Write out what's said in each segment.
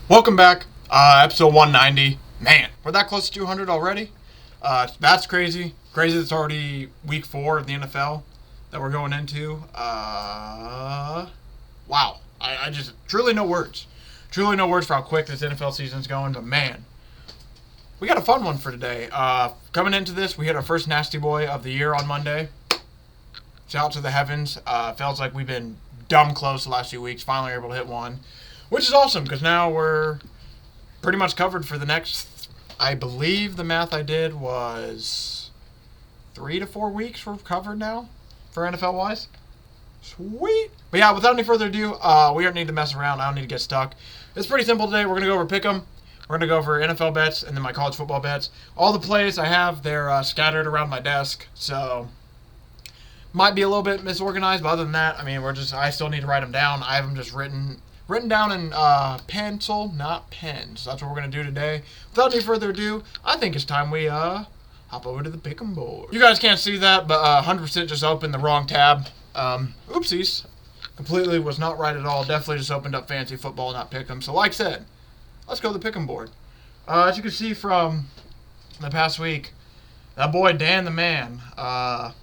Welcome back, episode 190. Man, we're that close to 200 already. That's crazy. Crazy. It's already week 4 of the NFL that we're going into. Wow. I just truly no words. Truly no words for how quick this NFL season's going. But man, we got a fun one for today. Coming into this, we hit our first Nasty Boy of the year on Monday. Shout out to the heavens. Feels like we've been dumb close the last few weeks. Finally able to hit one. Which is awesome, because now we're pretty much covered for the next, I believe the math I did was 3 to 4 weeks we're covered now for NFL-wise. Sweet. But yeah, without any further ado, we don't need to mess around. I don't need to get stuck. It's pretty simple today. We're going to go over Pickem. We're going to go over NFL bets and then my college football bets. All the plays I have, they're scattered around my desk, so might be a little bit misorganized, but other than that, I mean, I still need to write them down. I have them just written down in pencil, not pen. So that's what we're going to do today. Without any further ado, I think it's time we hop over to the Pickem board. You guys can't see that, but 100% just opened the wrong tab. Oopsies. Completely was not right at all. Definitely just opened up fantasy football, not Pickem. So like I said, let's go to the Pickem board. As you can see from the past week, that boy Dan the man, the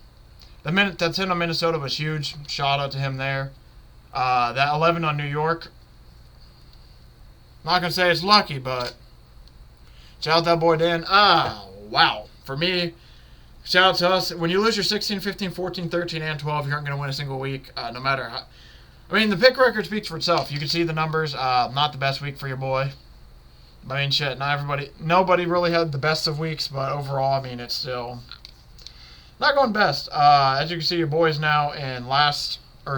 minute that's in on Minnesota was huge. Shout out to him there. That 11 on New York, not going to say it's lucky, but shout out that boy Dan. Wow. For me, shout out to us. When you lose your 16, 15, 14, 13, and 12, you aren't going to win a single week, no matter how. I mean, the pick record speaks for itself. You can see the numbers. Not the best week for your boy. I mean, shit, nobody really had the best of weeks, but overall, I mean, it's still not going best. As you can see, your boy's now in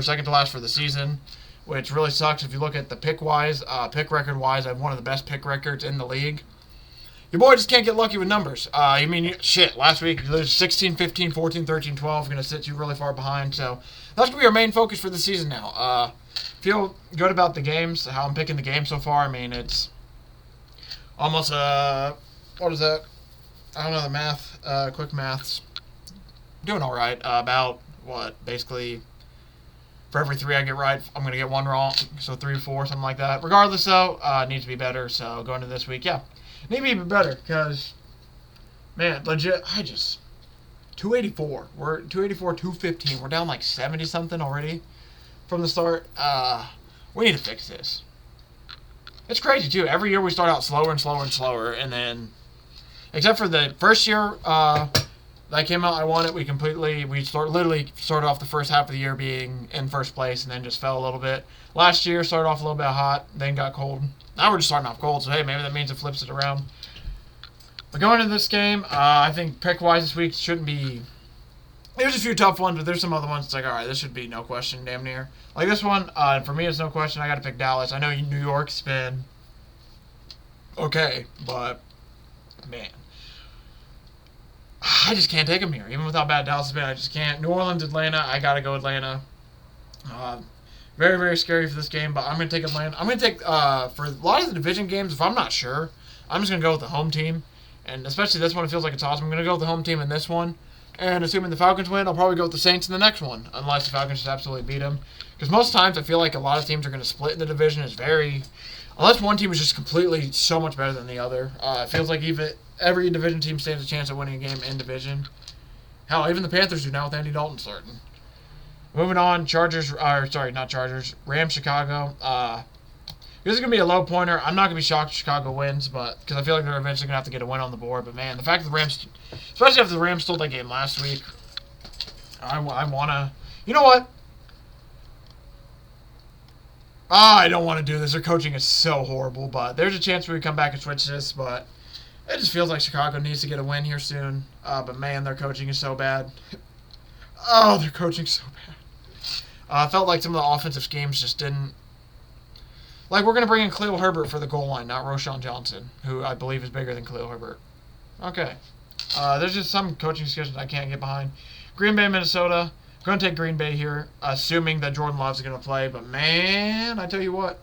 second to last for the season, which really sucks if you look at the pick record wise. I have one of the best pick records in the league. Your boy just can't get lucky with numbers. I mean, shit, last week you lose 16, 15, 14, 13, 12, going to sit you really far behind. So that's going to be our main focus for the season now. Feel good about the games, how I'm picking the game so far. I mean, it's almost, what is that? I don't know the math, quick maths. Doing all right. About, basically for every 3 I get right, I'm going to get 1 wrong. So 3 or 4, something like that. Regardless, though, it needs to be better. So going to this week, yeah. Need to be even better because, man, legit, 284. We're 284, 215. We're down like 70-something already from the start. We need to fix this. It's crazy, too. Every year we start out slower and slower and slower. And then, except for the first year that came out, I won it. We literally started off the first half of the year being in first place and then just fell a little bit. Last year started off a little bit hot, then got cold. Now we're just starting off cold, so hey, maybe that means it flips it around. But going into this game, I think pick-wise this week shouldn't be. There's a few tough ones, but there's some other ones. It's like, all right, this should be no question, damn near. Like this one, for me, it's no question. I got to pick Dallas. I know New York's been okay, but man, I just can't take them here. Even without bad Dallas has been, I just can't. New Orleans, Atlanta, I got to go Atlanta. Very, very scary for this game, but I'm going to take Atlanta. I'm going to take, for a lot of the division games, if I'm not sure, I'm just going to go with the home team. And especially this one, it feels like it's awesome. I'm going to go with the home team in this one. And assuming the Falcons win, I'll probably go with the Saints in the next one, unless the Falcons just absolutely beat them. Because most times I feel like a lot of teams are going to split in the division. Unless one team is just completely so much better than the other. It feels like even every division team stands a chance of winning a game in division. Hell, even the Panthers do now with Andy Dalton starting. Moving on, Rams, Chicago. This is going to be a low pointer. I'm not going to be shocked if Chicago wins, but because I feel like they're eventually going to have to get a win on the board. But man, the fact that the Rams, especially after the Rams stole that game last week, I want to, you know what? I don't want to do this. Their coaching is so horrible, but there's a chance we come back and switch this, but it just feels like Chicago needs to get a win here soon. But man, their coaching is so bad. Oh, their coaching's so bad. I felt like some of the offensive schemes just didn't. Like, we're going to bring in Khalil Herbert for the goal line, not Roschon Johnson, who I believe is bigger than Khalil Herbert. Okay. There's just some coaching skills I can't get behind. Green Bay, Minnesota. Going to take Green Bay here, assuming that Jordan Love's going to play. But, man, I tell you what.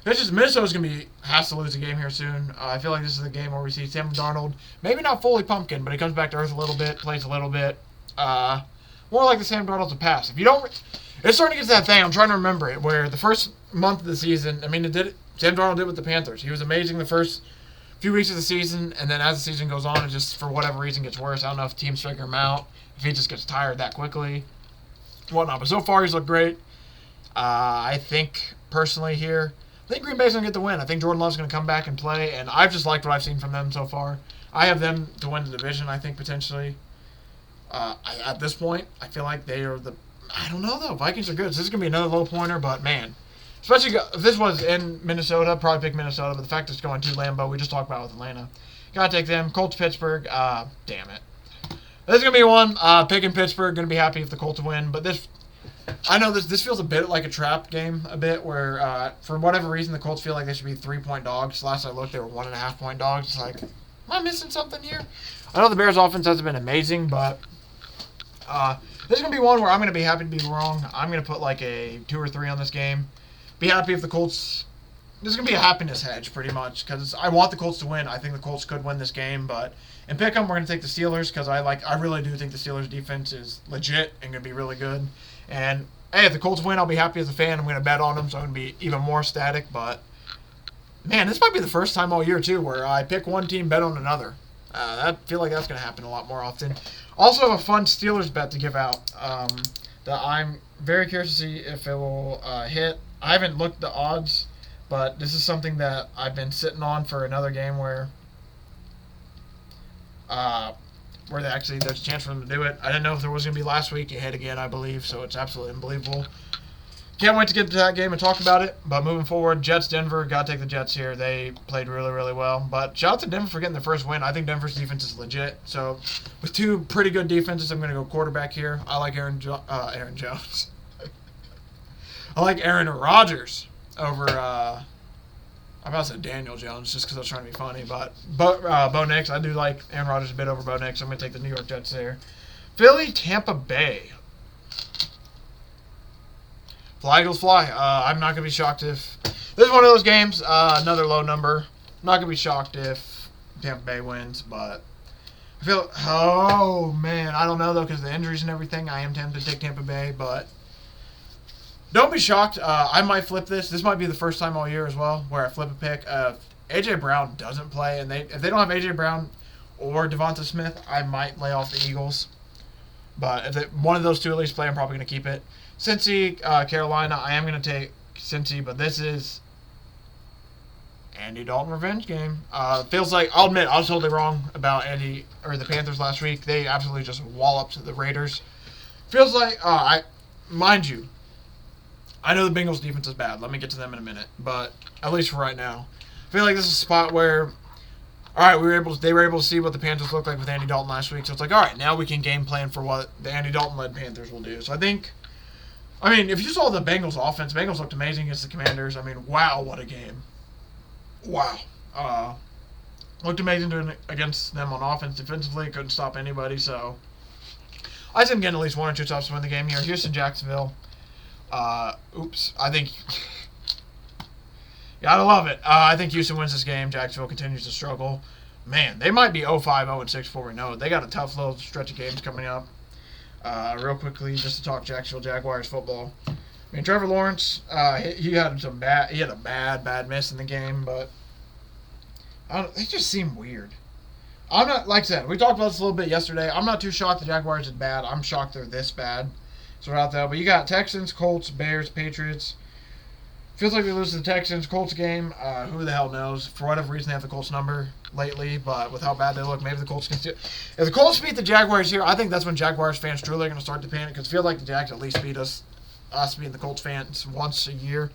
Minnesota's going to has to lose a game here soon. I feel like this is the game where we see Sam Darnold, maybe not fully pumpkin, but he comes back to earth a little bit, plays a little bit. More like the Sam Darnold's a pass. If you don't, it's starting to get to that thing. I'm trying to remember it, where the first month of the season, I mean, Sam Darnold did with the Panthers. He was amazing the first few weeks of the season, and then as the season goes on, it just, for whatever reason, gets worse. I don't know if teams figure him out, if he just gets tired that quickly, whatnot. But so far, he's looked great. I think, personally here, I think Green Bay's going to get the win. I think Jordan Love's going to come back and play, and I've just liked what I've seen from them so far. I have them to win the division, I think, potentially. At this point, I feel like they are the... I don't know, though. Vikings are good. So this is going to be another low pointer, but, man... Especially if this was in Minnesota, probably pick Minnesota, but the fact it's going to Lambeau, we just talked about with Atlanta. Got to take them. Colts, Pittsburgh. Damn it. This is going to be one. Picking Pittsburgh. Going to be happy if the Colts win. But this... I know this feels a bit like a trap game, a bit, where for whatever reason the Colts feel like they should be 3-point dogs. Last I looked, they were 1.5-point dogs. It's like, am I missing something here? I know the Bears' offense hasn't been amazing, but this is going to be one where I'm going to be happy to be wrong. I'm going to put like a 2 or 3 on this game. Be happy if the Colts... This is going to be a happiness hedge, pretty much, because I want the Colts to win. I think the Colts could win this game, but in Pickem, we're going to take the Steelers, because I really do think the Steelers' defense is legit and going to be really good. And, hey, if the Colts win, I'll be happy as a fan. I'm going to bet on them, so I'm going to be even more ecstatic. But, man, this might be the first time all year, too, where I pick one team, bet on another. I feel like that's going to happen a lot more often. Also, a fun Steelers bet to give out that I'm very curious to see if it will hit. I haven't looked at the odds, but this is something that I've been sitting on for another game where there's a chance for them to do it. I didn't know if there was going to be last week. It hit again, I believe, so it's absolutely unbelievable. Can't wait to get to that game and talk about it. But moving forward, Jets, Denver, got to take the Jets here. They played really, really well. But shout out to Denver for getting the first win. I think Denver's defense is legit. So with two pretty good defenses, I'm going to go quarterback here. I like Aaron Jones. I like Aaron Rodgers over, I'm about to say Daniel Jones just because I was trying to be funny. But Bo Nix, I do like Aaron Rodgers a bit over Bo Nix. I'm going to take the New York Jets there. Philly, Tampa Bay. Fly, Eagles, fly. I'm not going to be shocked if... This is one of those games, another low number. I'm not going to be shocked if Tampa Bay wins, but... I feel... Oh, man. I don't know, though, because of the injuries and everything. I am tempted to take Tampa Bay, but... Don't be shocked. I might flip this. This might be the first time all year as well where I flip a pick. A.J. Brown doesn't play, and if they don't have A.J. Brown or Devonta Smith, I might lay off the Eagles. But if one of those two at least play, I'm probably going to keep it. Cincy, Carolina, I am going to take Cincy, but this is Andy Dalton revenge game. Feels like, I'll admit, I was totally wrong about the Panthers last week. They absolutely just walloped the Raiders. Feels like, mind you, I know the Bengals defense is bad. Let me get to them in a minute, but at least for right now, I feel like this is a spot where, all right, they were able to see what the Panthers looked like with Andy Dalton last week. So it's like, all right, now we can game plan for what the Andy Dalton-led Panthers will do. So I think, if you saw the Bengals offense, Bengals looked amazing against the Commanders. Wow, what a game. Wow. Looked amazing against them on offense. Defensively, couldn't stop anybody. So I see them getting at least 1 or 2 stops to win the game here. Houston, Jacksonville. I think... Gotta love it. I think Houston wins this game. Jacksonville continues to struggle. Man, they might be 0-5, 0-6 before we know it. They got a tough little stretch of games coming up. Real quickly, just to talk Jacksonville Jaguars football. Trevor Lawrence, he had a bad miss in the game, but they just seem weird. I'm not, like I said, we talked about this a little bit yesterday. I'm not too shocked the Jaguars is bad. I'm shocked they're this bad. So we're out there. But you got Texans, Colts, Bears, Patriots. Feels like we lose to the Texans. Colts game, who the hell knows? For whatever reason, they have the Colts number lately, but with how bad they look, maybe the Colts can steal. If the Colts beat the Jaguars here, I think that's when Jaguars fans truly are going to start to panic, because I feel like the Jags at least beat us being the Colts fans once a year.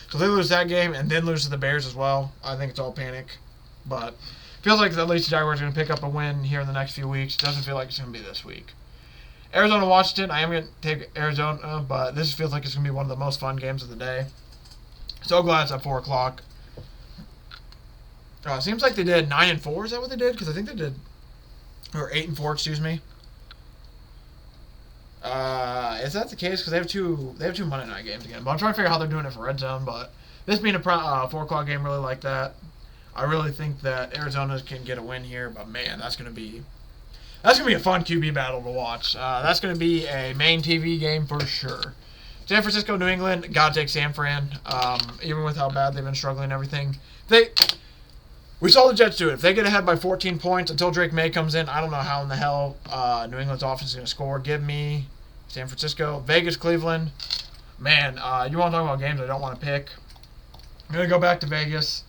So if they lose that game and then lose to the Bears as well, I think it's all panic. But feels like at least the Jaguars are going to pick up a win here in the next few weeks. Doesn't feel like it's going to be this week. Arizona, Washington, I am going to take Arizona, but this feels like it's going to be one of the most fun games of the day. So glad it's at 4 o'clock. Seems like they did 9-4. Is that what they did? Because I think they did, or 8-4. Excuse me. Is that the case? Because they have two Monday night games again. But I'm trying to figure out how they're doing it for Red Zone. But this being a 4 o'clock game, really like that. I really think that Arizona can get a win here. But man, that's gonna be a fun QB battle to watch. That's gonna be a main TV game for sure. San Francisco, New England, gotta take San Fran. Even with how bad they've been struggling and everything. We saw the Jets do it. If they get ahead by 14 points until Drake May comes in, I don't know how in the hell New England's offense is going to score. Give me San Francisco. Vegas, Cleveland. Man, you want to talk about games I don't want to pick. I'm going to go back to Vegas.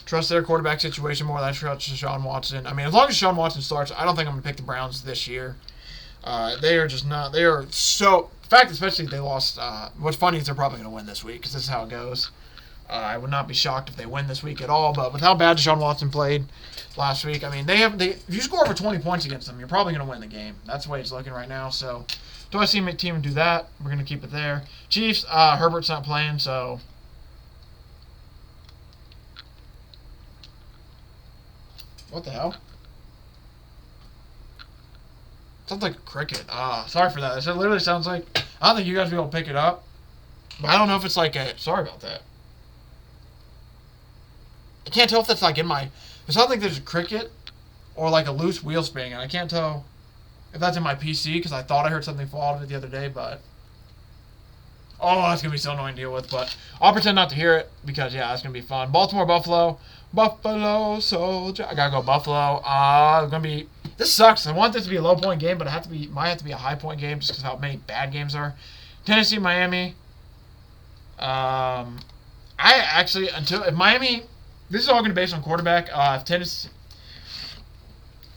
Trust their quarterback situation more than I trust Deshaun Watson. I mean, as long as Deshaun Watson starts, I don't think I'm going to pick the Browns this year. They are just not. They are so. In fact, especially if they lost. What's funny is they're probably going to win this week because this is how it goes. I would not be shocked if they win this week at all. But with how bad Deshaun Watson played last week, I mean, if you score over 20 points against them, you're probably going to win the game. That's the way it's looking right now. So, do I see my team do that? We're going to keep it there. Chiefs, Herbert's not playing, so. What the hell? Sounds like a cricket. Sorry for that. It literally sounds like. I don't think you guys will be able to pick it up. But I don't know if it's like a. Sorry about that. I can't tell if that's like in my. It sounds like there's a cricket or like a loose wheel spinning, and I can't tell if that's in my PC because I thought I heard something fall out of it the other day, but. Oh, that's going to be so annoying to deal with, but I'll pretend not to hear it because, yeah, that's going to be fun. Baltimore, Buffalo. Buffalo Soldier. I got to go Buffalo. Going to be. This sucks. I want this to be a low point game, but it might have to be a high point game just because how many bad games are. Tennessee, Miami. If Miami. This is all going to be based on quarterback. Tennessee.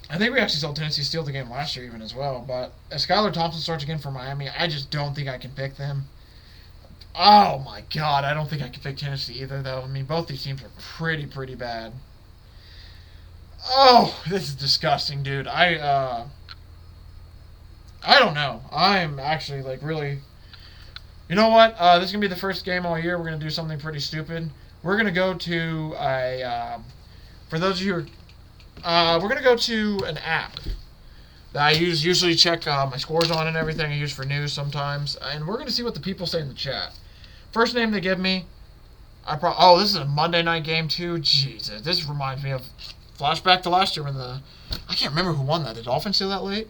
I think we actually saw Tennessee steal the game last year even as well. But if Skylar Thompson starts again for Miami, I just don't think I can pick them. Oh, my God. I don't think I can pick Tennessee either, though. I mean, both these teams are pretty bad. Oh, this is disgusting, dude. I don't know. I'm actually, like, really... You know what? This is going to be the first game all year. We're going to do something pretty stupid. We're going to go to a... for those of you who are... we're going to go to an app that I usually check my scores on and everything. I use for news sometimes. And we're going to see what the people say in the chat. First name they give me... Oh, this is a Monday night game, too. Jesus. This reminds me of... Flashback to last year when the... I can't remember who won that. Did the Dolphins steal that late?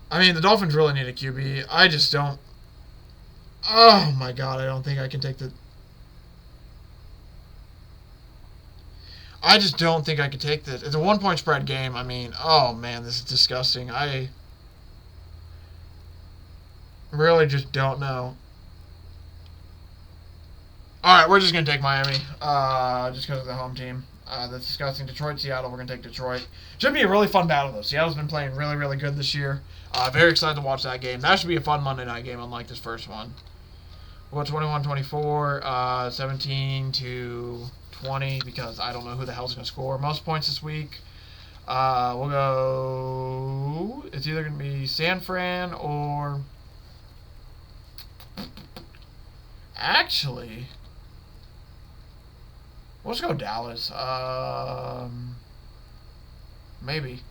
I mean, the Dolphins really need a QB. I just don't... Oh, my God. I don't think I can take the... I just don't think I can take this. It's a one-point spread game. I mean, oh, man, this is disgusting. I really just don't know. All right, we're just going to take Miami just because of the home team. That's disgusting. Detroit, Seattle, we're going to take Detroit. Should be a really fun battle, though. Seattle's been playing really good this year. Very excited to watch that game. That should be a fun Monday night game, unlike this first one. We'll go 21-24, 17-20, because I don't know who the hell's going to score most points this week. We'll go... It's either going to be San Fran or... Actually... Let's go Dallas. Maybe.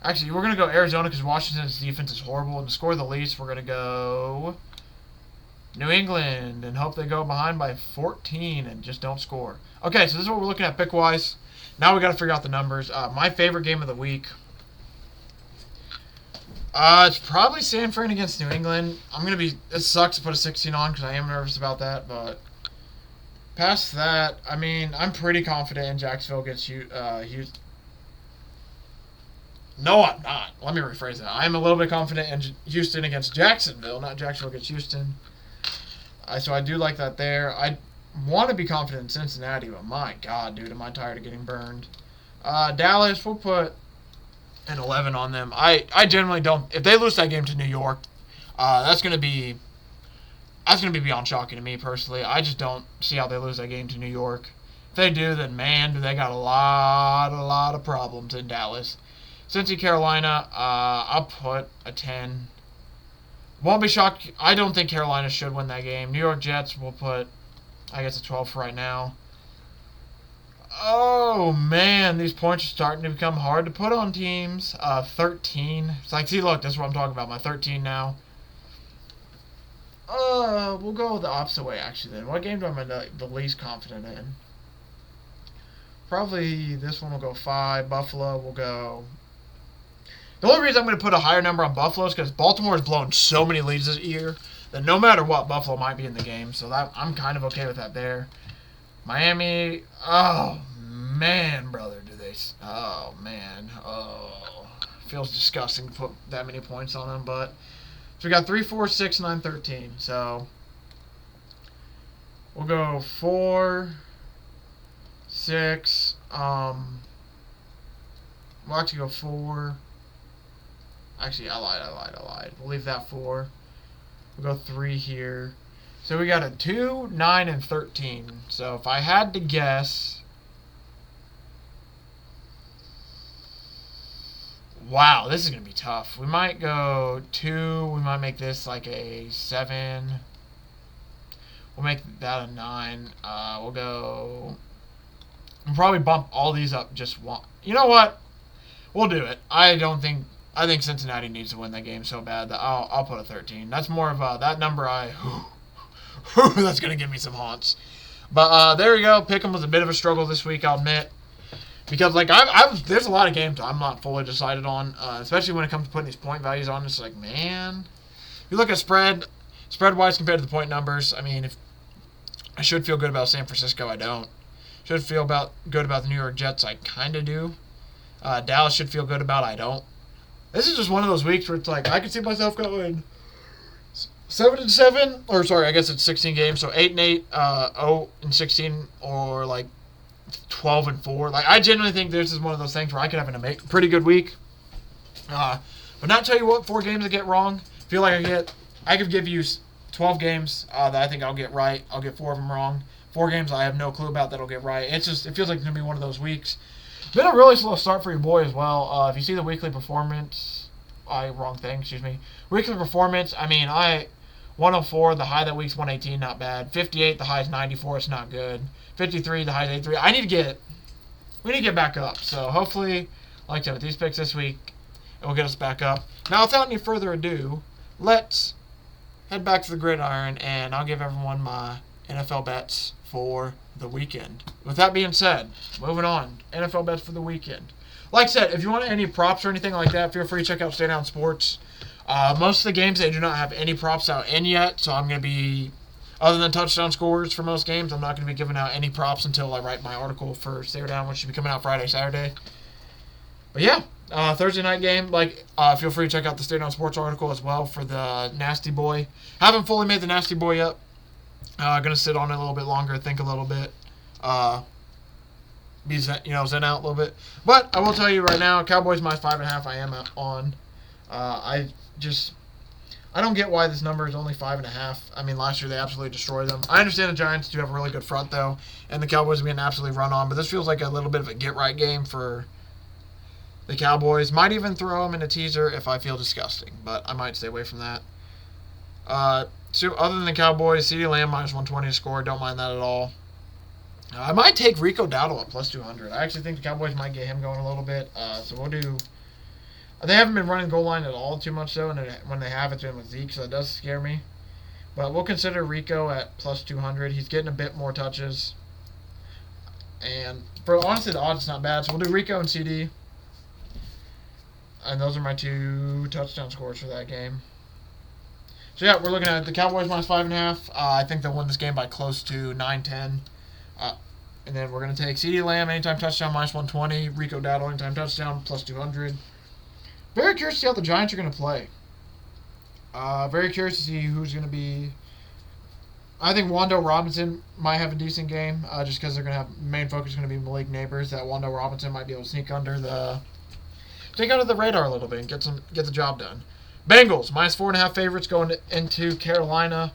Actually, we're going to go Arizona because Washington's defense is horrible. And to score the least, we're going to go New England and hope they go behind by 14 and just don't score. Okay, so this is what we're looking at pick-wise. Now we got to figure out the numbers. My favorite game of the week. It's probably San Fran against New England. It sucks to put a 16 on because I am nervous about that, but... Past that, I mean, I'm pretty confident in Jacksonville against Houston. No, I'm not. Let me rephrase that. I'm a little bit confident in Houston against Jacksonville, not Jacksonville against Houston. So I do like that there. I want to be confident in Cincinnati, but my God, dude, am I tired of getting burned. Dallas, we'll put an 11 on them. I generally don't. If they lose that game to New York, that's going to be beyond shocking to me personally. I just don't see how they lose that game to New York. If they do, then man, do they got a lot of problems in Dallas. Cincy, Carolina, I'll put a 10. Won't be shocked. I don't think Carolina should win that game. New York Jets, we'll put, I guess, a 12 for right now. Oh, man, these points are starting to become hard to put on teams. 13. It's like, see, look, that's what I'm talking about. My 13 now. We'll go the opposite way, actually, then. What game do I the least confident in? Probably this one will go 5. Buffalo will go The only reason I'm going to put a higher number on Buffalo is because Baltimore has blown so many leads this year that no matter what, Buffalo might be in the game. So that I'm kind of okay with that there. Miami, oh, man, brother, do they... Oh, man. Oh, feels disgusting to put that many points on them. But so we got 3, 4, 6, 9, 13. So we'll go 4, 6. We'll actually go 4. Actually, I lied. We'll leave that 4. We'll go 3 here. So we got a 2, 9, and 13. So if I had to guess... Wow, this is going to be tough. We might go 2. We might make this like a 7. We'll make that a 9. We'll go... We'll probably bump all these up just one. You know what? We'll do it. I think Cincinnati needs to win that game so bad that I'll put a 13. That's more of a... That number that's going to give me some haunts. But there we go. Pickem was a bit of a struggle this week, I'll admit. Because, like, there's a lot of games I'm not fully decided on, especially when it comes to putting these point values on. It's like, man, you look at spread-wise compared to the point numbers. I mean, if I should feel good about San Francisco, I don't. Should feel good about the New York Jets, I kind of do. Dallas should feel good about, I don't. This is just one of those weeks where it's like, I could see myself going 7-7, or sorry, I guess it's 16 games, so 8-8, 0-16, or like 12-4. Like, I genuinely think this is one of those things where I could have a pretty good week. But not tell you what 4 games I get wrong. Feel like I could give you 12 games that I think I'll get right. I'll get 4 of them wrong. 4 games I have no clue about that'll get right. It feels like it's going to be one of those weeks. Been a really slow start for your boy as well. If you see the weekly performance, weekly performance, I mean, 104, the high that week's 118, not bad. 58, the high is 94, it's not good. 53, the high is 83. We need to get back up. So hopefully, like I said, with these picks this week, it will get us back up. Now, without any further ado, let's head back to the gridiron, and I'll give everyone my NFL bets for the weekend. With that being said, moving on, NFL bets for the weekend. Like I said, if you want any props or anything like that, feel free to check out Stay Down Sports. Most of the games, they do not have any props out in yet, so I'm going to be, other than touchdown scores for most games, I'm not going to be giving out any props until I write my article for Stay Down, which should be coming out Friday, Saturday. But yeah, Thursday night game, feel free to check out the Stay Down Sports article as well for the Nasty Boy. Haven't fully made the Nasty Boy yet. Gonna sit on it a little bit longer, think a little bit, zen out a little bit. But I will tell you right now, Cowboys minus 5.5. I am on. I don't get why this number is only 5.5. I mean, last year they absolutely destroyed them. I understand the Giants do have a really good front though, and the Cowboys are being absolutely run on. But this feels like a little bit of a get right game for the Cowboys. Might even throw them in a teaser if I feel disgusting, but I might stay away from that. So other than the Cowboys, CeeDee Lamb minus 120 to score. Don't mind that at all. I might take Rico Dowdle at plus 200. I actually think the Cowboys might get him going a little bit. So we'll do. They haven't been running goal line at all too much though, and when they have, it's been with Zeke, so that does scare me. But we'll consider Rico at plus 200. He's getting a bit more touches, and honestly, the odds is not bad. So we'll do Rico and CD, and those are my 2 touchdown scores for that game. So yeah, we're looking at the Cowboys minus 5.5. I think they'll win this game by close to 9-10. And then we're going to take CeeDee Lamb anytime touchdown minus 120. Rico Dowdle anytime touchdown plus 200. Very curious to see how the Giants are going to play. Very curious to see who's going to be. I think Wando Robinson might have a decent game, just because they're going to have main focus is going to be Malik Neighbors. That Wando Robinson might be able to take under the radar a little bit and get the job done. Bengals minus 4.5 favorites going into Carolina.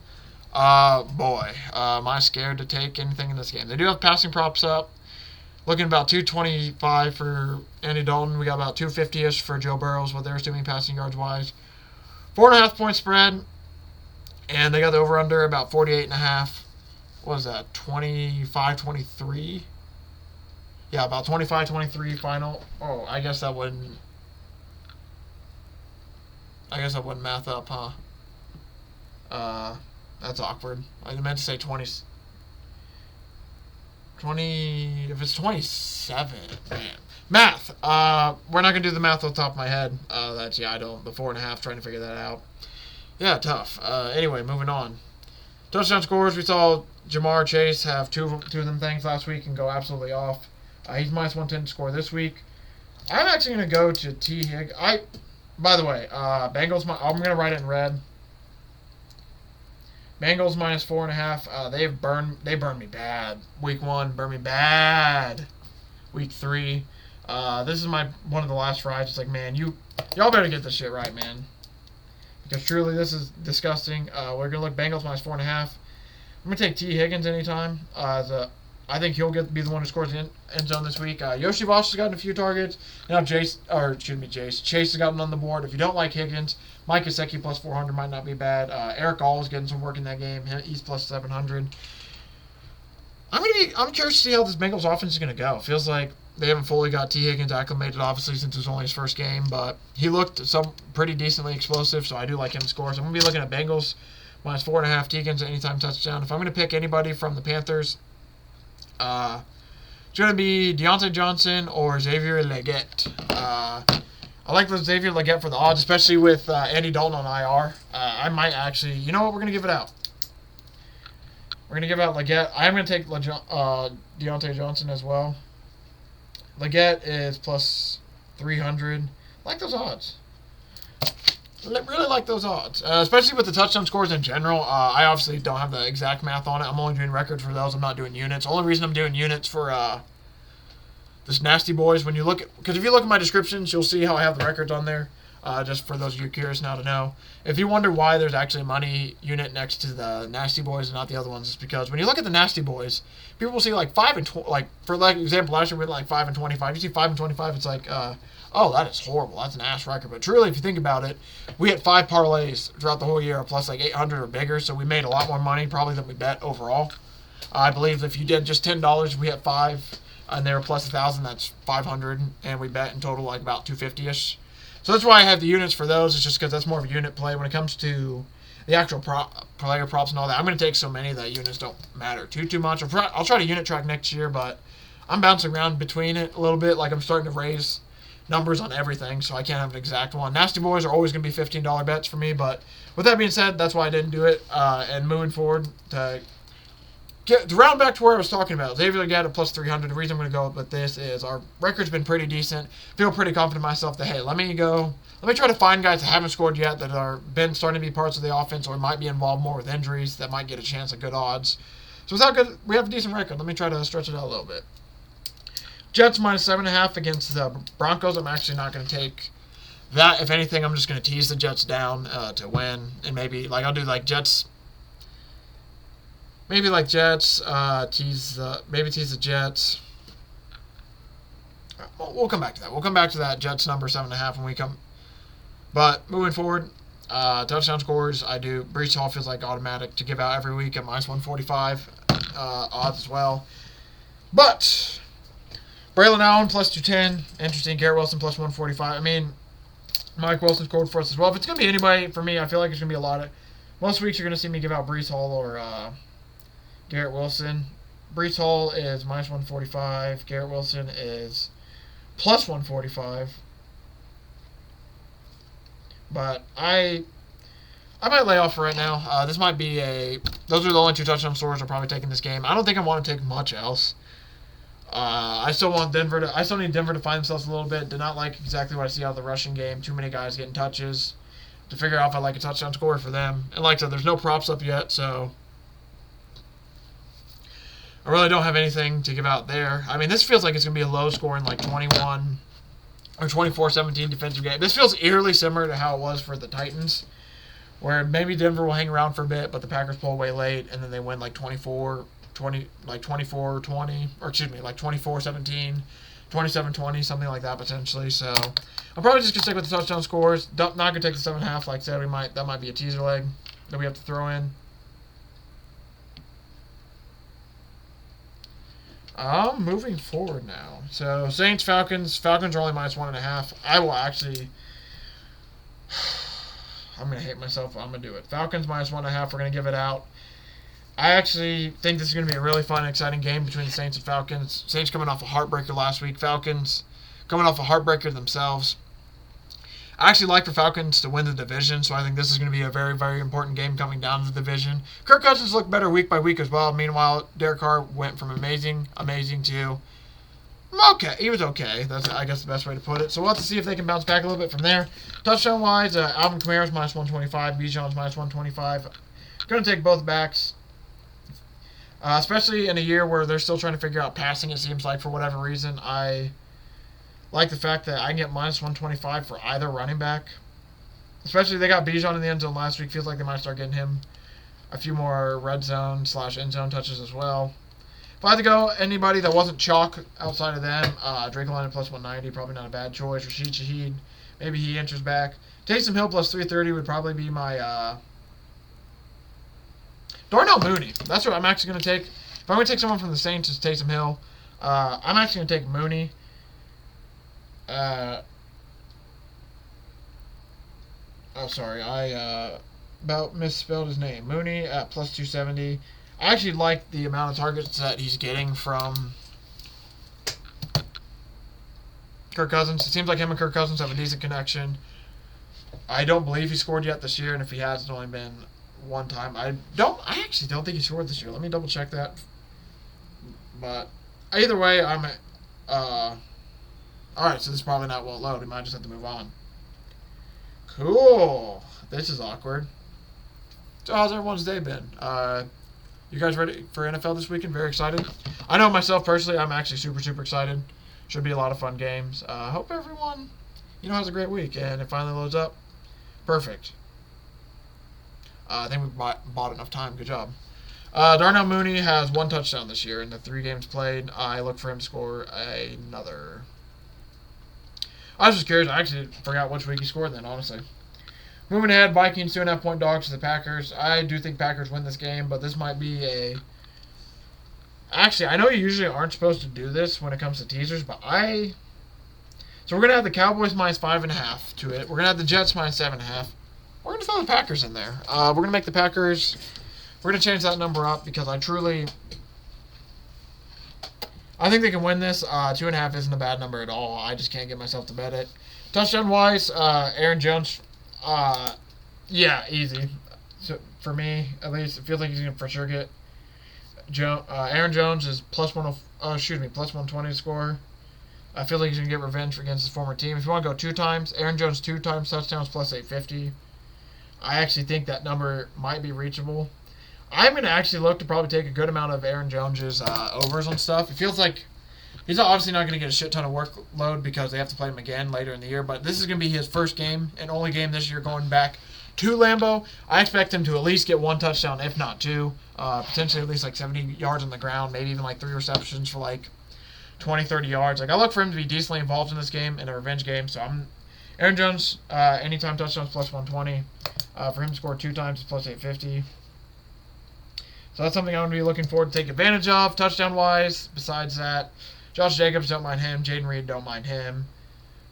Am I scared to take anything in this game? They do have passing props up. Looking about 225 for Andy Dalton. We got about 250-ish for Joe Burrow, what they're assuming passing yards wise. 4.5 point spread. And they got the over-under about 48.5. What is that? 25-23? Yeah, about 25-23 final. Oh, I guess that wouldn't math up, huh? That's awkward. I meant to say 20. If it's 27, man. Math. We're not gonna do the math off the top of my head. I don't. The 4.5. Trying to figure that out. Yeah, tough. Anyway, moving on. Touchdown scores. We saw Jamar Chase have two of them things last week and go absolutely off. He's minus 110 to score this week. I'm actually gonna go to T. Hig. By the way, Bengals. I'm gonna write it in red. Bengals minus 4.5. They burned me bad. Week 1 burned me bad. Week 3. This is one of the last rides. It's like, man, y'all better get this shit right, man. Because truly, this is disgusting. We're gonna look Bengals minus 4.5. I'm gonna take T. Higgins anytime. I think he'll be the one who scores the end zone this week. Yoshi Bosch has gotten a few targets. Now Chase has gotten on the board. If you don't like Higgins, Mike Gesicki plus 400 might not be bad. Eric All is getting some work in that game. He's plus 700. I'm curious to see how this Bengals offense is gonna go. It feels like they haven't fully got T. Higgins acclimated, obviously, since it was only his first game, but he looked pretty decently explosive, so I do like him to score. So I'm gonna be looking at Bengals minus 4.5. T. Higgins anytime touchdown. If I'm gonna pick anybody from the Panthers, it's going to be Deontay Johnson or Xavier Legette. I like the Xavier Legette for the odds, especially with Andy Dalton on IR. I might actually... You know what? We're going to give it out. We're going to give out Legette. I'm going to take Deontay Johnson as well. Legette is plus 300. I like those odds. Really like those odds, especially with the touchdown scores in general. I obviously don't have the exact math on it. I'm only doing records for those. I'm not doing units. The only reason I'm doing units for this Nasty Boys, because if you look at my descriptions, you'll see how I have the records on there. Just for those of you curious now to know. If you wonder why there's actually a money unit next to the Nasty Boys and not the other ones, it's because when you look at the Nasty Boys, people will see like 5 and 20. Like for example, last year we had like 5 and 25. You see 5 and 25, it's like oh, that is horrible. That's an ass record. But truly, if you think about it, we had 5 parlays throughout the whole year, plus like 800 or bigger. So we made a lot more money probably than we bet overall. I believe if you did just $10, we had 5, and they were plus 1,000. That's 500, and we bet in total like about 250ish. So that's why I have the units for those. It's just because that's more of a unit play when it comes to the actual player props and all that. I'm going to take so many that units don't matter too much. I'll try to unit track next year, but I'm bouncing around between it a little bit. Like I'm starting to raise numbers on everything, so I can't have an exact one. Nasty Boys are always going to be $15 bets for me, but with that being said, that's why I didn't do it. And moving forward, to round back to where I was talking about, Xavier Legette at plus 300. The reason I'm going to go with this is our record's been pretty decent. Feel pretty confident in myself that, hey, let me try to find guys that haven't scored yet that are starting to be parts of the offense or might be involved more with injuries that might get a chance at good odds. So we have a decent record. Let me try to stretch it out a little bit. Jets minus 7.5 against the Broncos. I'm actually not going to take that. If anything, I'm just going to tease the Jets down to win. And maybe, I'll do Jets. Maybe Jets, tease the Jets. We'll come back to that. We'll come back to that Jets number 7.5 when we come. But moving forward, touchdown scores, I do. Breece Hall feels like automatic to give out every week at minus 145 odds as well. But Braylon Allen plus 210. Interesting. Garrett Wilson plus 145. I mean, Mike Wilson scored for us as well. If it's going to be anybody, for me, I feel like it's going to be a lot of... Most weeks you're going to see me give out Breece Hall or Garrett Wilson. Breece Hall is minus 145. Garrett Wilson is plus 145. But I might lay off for right now. This might be those are the only 2 touchdown scores I'm probably taking this game. I don't think I want to take much else. I still need Denver to find themselves a little bit. Did not like exactly what I see out of the rushing game. Too many guys getting touches to figure out if I like a touchdown score for them. And like I said, there's no props up yet, so I really don't have anything to give out there. I mean, this feels like it's going to be a low scoring, 21 or 24-17 defensive game. This feels eerily similar to how it was for the Titans, where maybe Denver will hang around for a bit, but the Packers pull away late, and then they win 24-20, or excuse me, 24-17, 27-20, something like that potentially. So I'm probably just going to stick with the touchdown scores. Not going to take the 7.5. Like I said, that might be a teaser leg that we have to throw in. Moving forward now. So, Saints, Falcons. Falcons are only minus 1.5. I will actually... I'm going to hate myself, but I'm going to do it. Falcons minus 1.5. We're going to give it out. I actually think this is going to be a really fun, exciting game between the Saints and Falcons. Saints coming off a heartbreaker last week. Falcons coming off a heartbreaker themselves. I actually like the Falcons to win the division, so I think this is going to be a very, very important game coming down to the division. Kirk Cousins looked better week by week as well. Meanwhile, Derek Carr went from amazing to okay. He was okay. That's, I guess, the best way to put it. So we'll have to see if they can bounce back a little bit from there. Touchdown-wise, Alvin Kamara's minus 125. Bijan's minus 125. Going to take both backs. Especially in a year where they're still trying to figure out passing, it seems like, for whatever reason. I like the fact that I can get minus 125 for either running back. Especially they got Bijan in the end zone last week. Feels like they might start getting him a few more red zone / end zone touches as well. If I had to go anybody that wasn't chalk outside of them, Drake London plus 190, probably not a bad choice. Rashid Shaheed, maybe he enters back. Taysom Hill plus 330 would probably be my Darnell Mooney. That's what I'm actually going to take. If I'm going to take someone from the Saints, it's Taysom Hill. I'm actually going to take Mooney. Sorry. I about misspelled his name. Mooney at plus 270. I actually like the amount of targets that he's getting from Kirk Cousins. It seems like him and Kirk Cousins have a decent connection. I don't believe he scored yet this year, and if he has, it's only been one time. I actually don't think he scored this year. Let me double check that. But either way, alright, so this probably not won't load. We might just have to move on. Cool. This is awkward. So how's everyone's day been? You guys ready for NFL this weekend? Very excited. I know myself personally, I'm actually super, super excited. Should be a lot of fun games. Hope everyone, has a great week, and it finally loads up. Perfect. I think we bought enough time. Good job. Darnell Mooney has 1 touchdown this year in the 3 games played. I look for him to score another. I was just curious. I actually forgot which week he scored then, honestly. Moving ahead, Vikings 2.5-point dogs to the Packers. I do think Packers win this game, but this might be a... Actually, I know you usually aren't supposed to do this when it comes to teasers, but So we're going to have the Cowboys minus 5.5 to it. We're going to have the Jets minus 7.5. We're going to throw the Packers in there. We're going to make the Packers... We're going to change that number up because I think they can win this. 2.5 isn't a bad number at all. I just can't get myself to bet it. Touchdown-wise, Aaron Jones... yeah, easy. So for me, at least, it feels like he's going to for sure get... Aaron Jones is plus 120 to score. I feel like he's going to get revenge against his former team. If you want to go 2 times, Aaron Jones 2 times touchdowns plus 850. I actually think that number might be reachable. I'm going to actually look to probably take a good amount of Aaron Jones' overs on stuff. It feels like he's obviously not going to get a shit ton of workload because they have to play him again later in the year, but this is going to be his first game and only game this year going back to Lambeau. I expect him to at least get 1 touchdown, if not 2. Potentially at least like 70 yards on the ground, maybe even like 3 receptions for like 20, 30 yards. Like, I look for him to be decently involved in this game, in a revenge game, so Aaron Jones, anytime touchdowns plus 120. For him to score 2 times, plus 850. So that's something I'm going to be looking forward to take advantage of, touchdown-wise. Besides that, Josh Jacobs, don't mind him. Jaden Reed, don't mind him.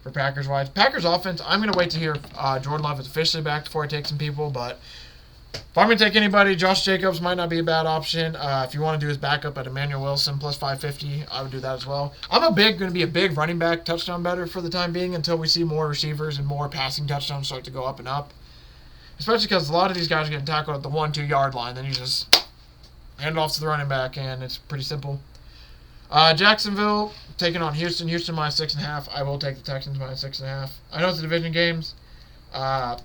For Packers-wise. Packers offense, I'm going to wait to hear if Jordan Love is officially back before I take some people. But if I'm going to take anybody, Josh Jacobs might not be a bad option. If you want to do his backup at Emmanuel Wilson, plus 550, I would do that as well. I'm going to be a big running back touchdown better for the time being until we see more receivers and more passing touchdowns start to go up and up. Especially because a lot of these guys are getting tackled at the 1-2 yard line. Then you just hand it off to the running back, and it's pretty simple. Jacksonville taking on Houston. Houston minus 6.5. I will take the Texans minus 6.5. I know it's a division games, but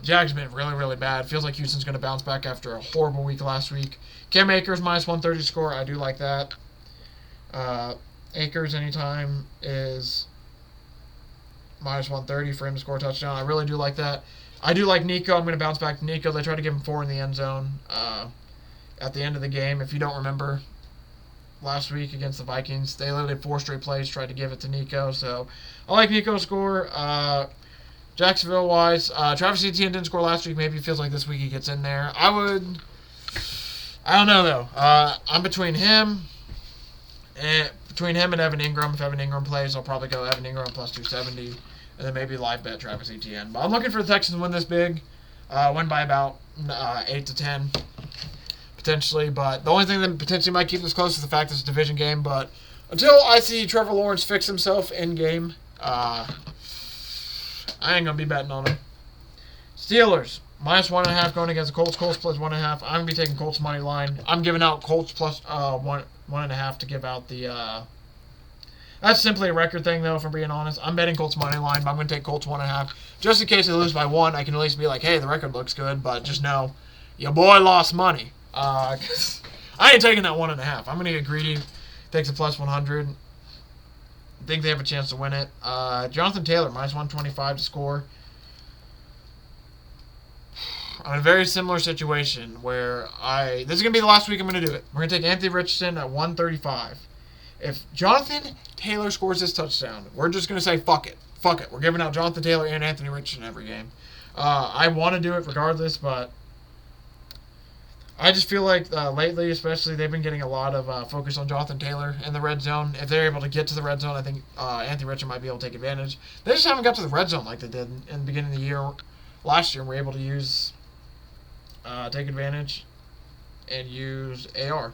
Jags been really, really bad. Feels like Houston's going to bounce back after a horrible week last week. Cam Akers minus 130 score. I do like that. Akers anytime is minus 130 for him to score a touchdown. I really do like that. I do like Nico. I'm going to bounce back to Nico. They tried to give him 4 in the end zone at the end of the game. If you don't remember, last week against the Vikings, they literally 4 straight plays tried to give it to Nico. So I like Nico's score. Jacksonville-wise, Travis Etienne didn't score last week. Maybe it feels like this week he gets in there. I don't know, though. I'm between him and Evan Ingram. If Evan Ingram plays, I'll probably go Evan Ingram plus 270. And then maybe live bet Travis Etienne. But I'm looking for the Texans to win this big. Win by about 8 to 10, potentially. But the only thing that potentially might keep this close is the fact it's a division game. But Until I see Trevor Lawrence fix himself in game, I ain't gonna be betting on him. Steelers -1.5 going against the Colts. Colts +1.5. I'm gonna be taking Colts money line. I'm giving out Colts plus 1.5 to give out the. That's simply a record thing, though. If I'm being honest, I'm betting Colts money line, but I'm gonna take Colts 1.5 just in case they lose by 1. I can at least be like, hey, the record looks good, but just know your boy lost money. 'Cause I ain't taking that 1.5. I'm gonna get greedy. Takes a +100. I think they have a chance to win it. Jonathan Taylor -125 to score. I'm in a very similar situation where this is going to be the last week I'm going to do it. We're going to take Anthony Richardson at 135. If Jonathan Taylor scores this touchdown, we're just going to say, fuck it. Fuck it. We're giving out Jonathan Taylor and Anthony Richardson every game. I want to do it regardless, but I just feel like lately, especially, they've been getting a lot of focus on Jonathan Taylor in the red zone. If they're able to get to the red zone, I think Anthony Richardson might be able to take advantage. They just haven't got to the red zone like they did in the beginning of the year. Last year, we were able to take advantage and use AR.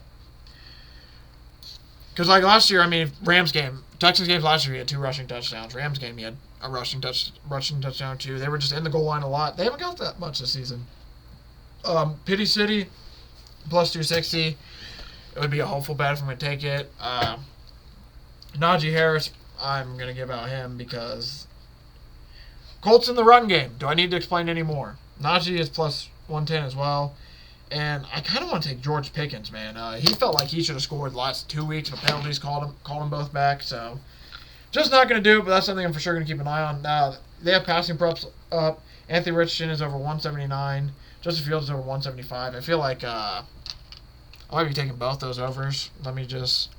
Because like last year, I mean, Rams game, Texans games last year, he had 2 rushing touchdowns. Rams game, he had a rushing touchdown too. They were just in the goal line a lot. They haven't got that much this season. Pity City +260. It would be a hopeful bet if I'm going to take it. Najee Harris, I'm going to give out him because Colts in the run game. Do I need to explain any more? Najee is +110 as well. And I kind of want to take George Pickens, man. He felt like he should have scored the last 2 weeks, but penalties called him both back. So just not going to do it, but that's something I'm for sure going to keep an eye on. They have passing props up. Anthony Richardson is over 179. Justin Fields is over 175. I feel like I might be taking both those overs. Let me just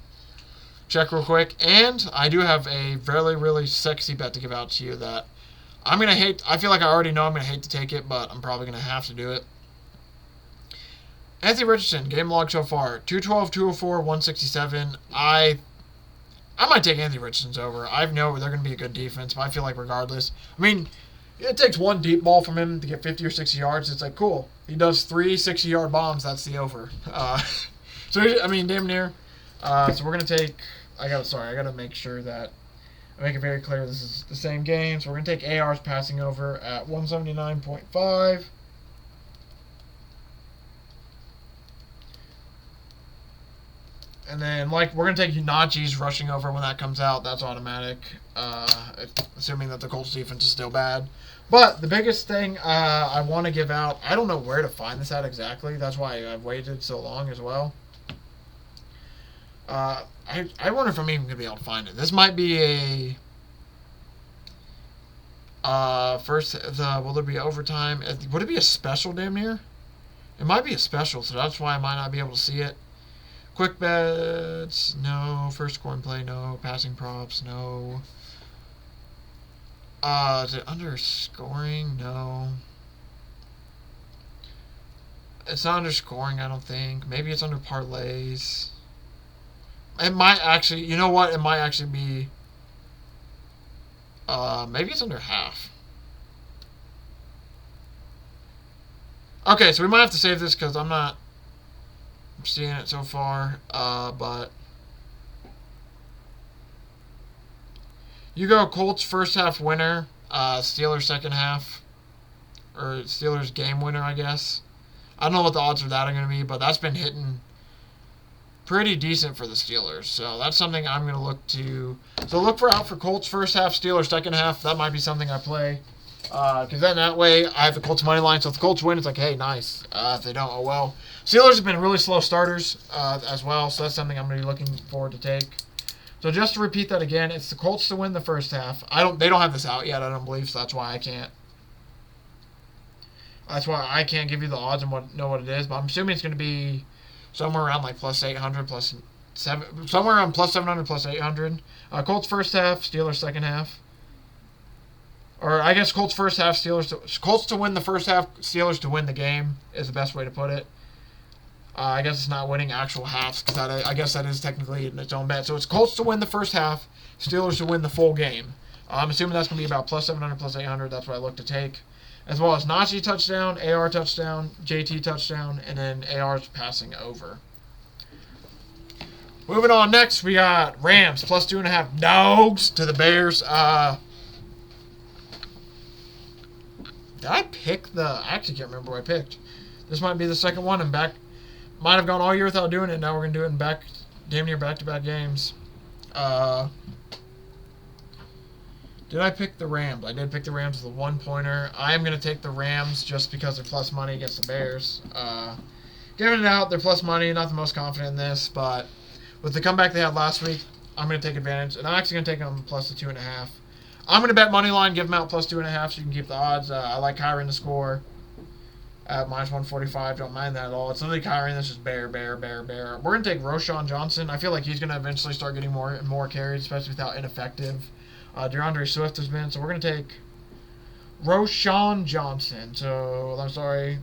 check real quick. And I do have a really, really sexy bet to give out to you that I'm going to hate. I feel like I already know I'm going to hate to take it, but I'm probably going to have to do it. Anthony Richardson, game log so far, 212, 204, 167. I might take Anthony Richardson's over. I know they're going to be a good defense, but I feel like regardless. I mean, it takes one deep ball from him to get 50 or 60 yards. It's like, cool. He does 3 60-yard bombs. That's the over. So, I mean, damn near. So we're going to take – I got to make sure that I make it very clear this is the same game. So we're going to take AR's passing over at 179.5. And then, we're going to take Najee's rushing over when that comes out. That's automatic, assuming that the Colts defense is still bad. But the biggest thing I want to give out, I don't know where to find this at exactly. That's why I've waited so long as well. I wonder if I'm even going to be able to find it. This might be will there be overtime? Would it be a special damn near? It might be a special, so that's why I might not be able to see it. Quick bets, no. First scoring play, no. Passing props, no. Is it underscoring? No. It's not underscoring, I don't think. Maybe it's under parlays. It might actually, you know what? It might actually be, maybe it's under half. Okay, so we might have to save this because I'm not seeing it so far, but you go Colts first half winner, Steelers second half, or Steelers game winner, I guess. I don't know what the odds of that are going to be, but that's been hitting pretty decent for the Steelers, so that's something I'm going to look to. So look out for Colts first half, Steelers second half. That might be something I play, because then that way I have the Colts money line. So if the Colts win, it's like, hey, nice. If they don't, oh well. Steelers have been really slow starters as well, so that's something I'm going to be looking forward to take. So just to repeat that again, it's the Colts to win the first half. They don't have this out yet, I don't believe, so that's why I can't. That's why I can't give you the odds and know what it is, but I'm assuming it's going to be somewhere around like +800, somewhere around +700, +800. Colts first half, Steelers second half. Or I guess Colts first half, Colts to win the first half, Steelers to win the game is the best way to put it. I guess it's not winning actual halves because I guess that is technically in its own bet. So it's Colts to win the first half, Steelers to win the full game. I'm assuming that's going to be about +700, +800. That's what I look to take. As well as Najee touchdown, AR touchdown, JT touchdown, and then AR's passing over. Moving on next, we got Rams plus 2.5 dogs to the Bears. Did I pick I actually can't remember what I picked. This might be the second one. I'm back. Might have gone all year without doing it. Now we're going to do it in damn near back-to-back games. Did I pick the Rams? I did pick the Rams with a one-pointer. I am going to take the Rams just because they're plus money against the Bears. Giving it out, they're plus money. Not the most confident in this, but with the comeback they had last week, I'm going to take advantage. And I'm actually going to take them plus the 2.5. I'm going to bet money line, give them out plus 2.5 so you can keep the odds. I like Kyron to score at minus 145. Don't mind that at all. It's literally Kyron. This is bear. We're going to take Rowan Johnson. I feel like he's going to eventually start getting more and more carries, especially without ineffective DeAndre Swift has been. So we're going to take Rowan Johnson. So, I'm sorry.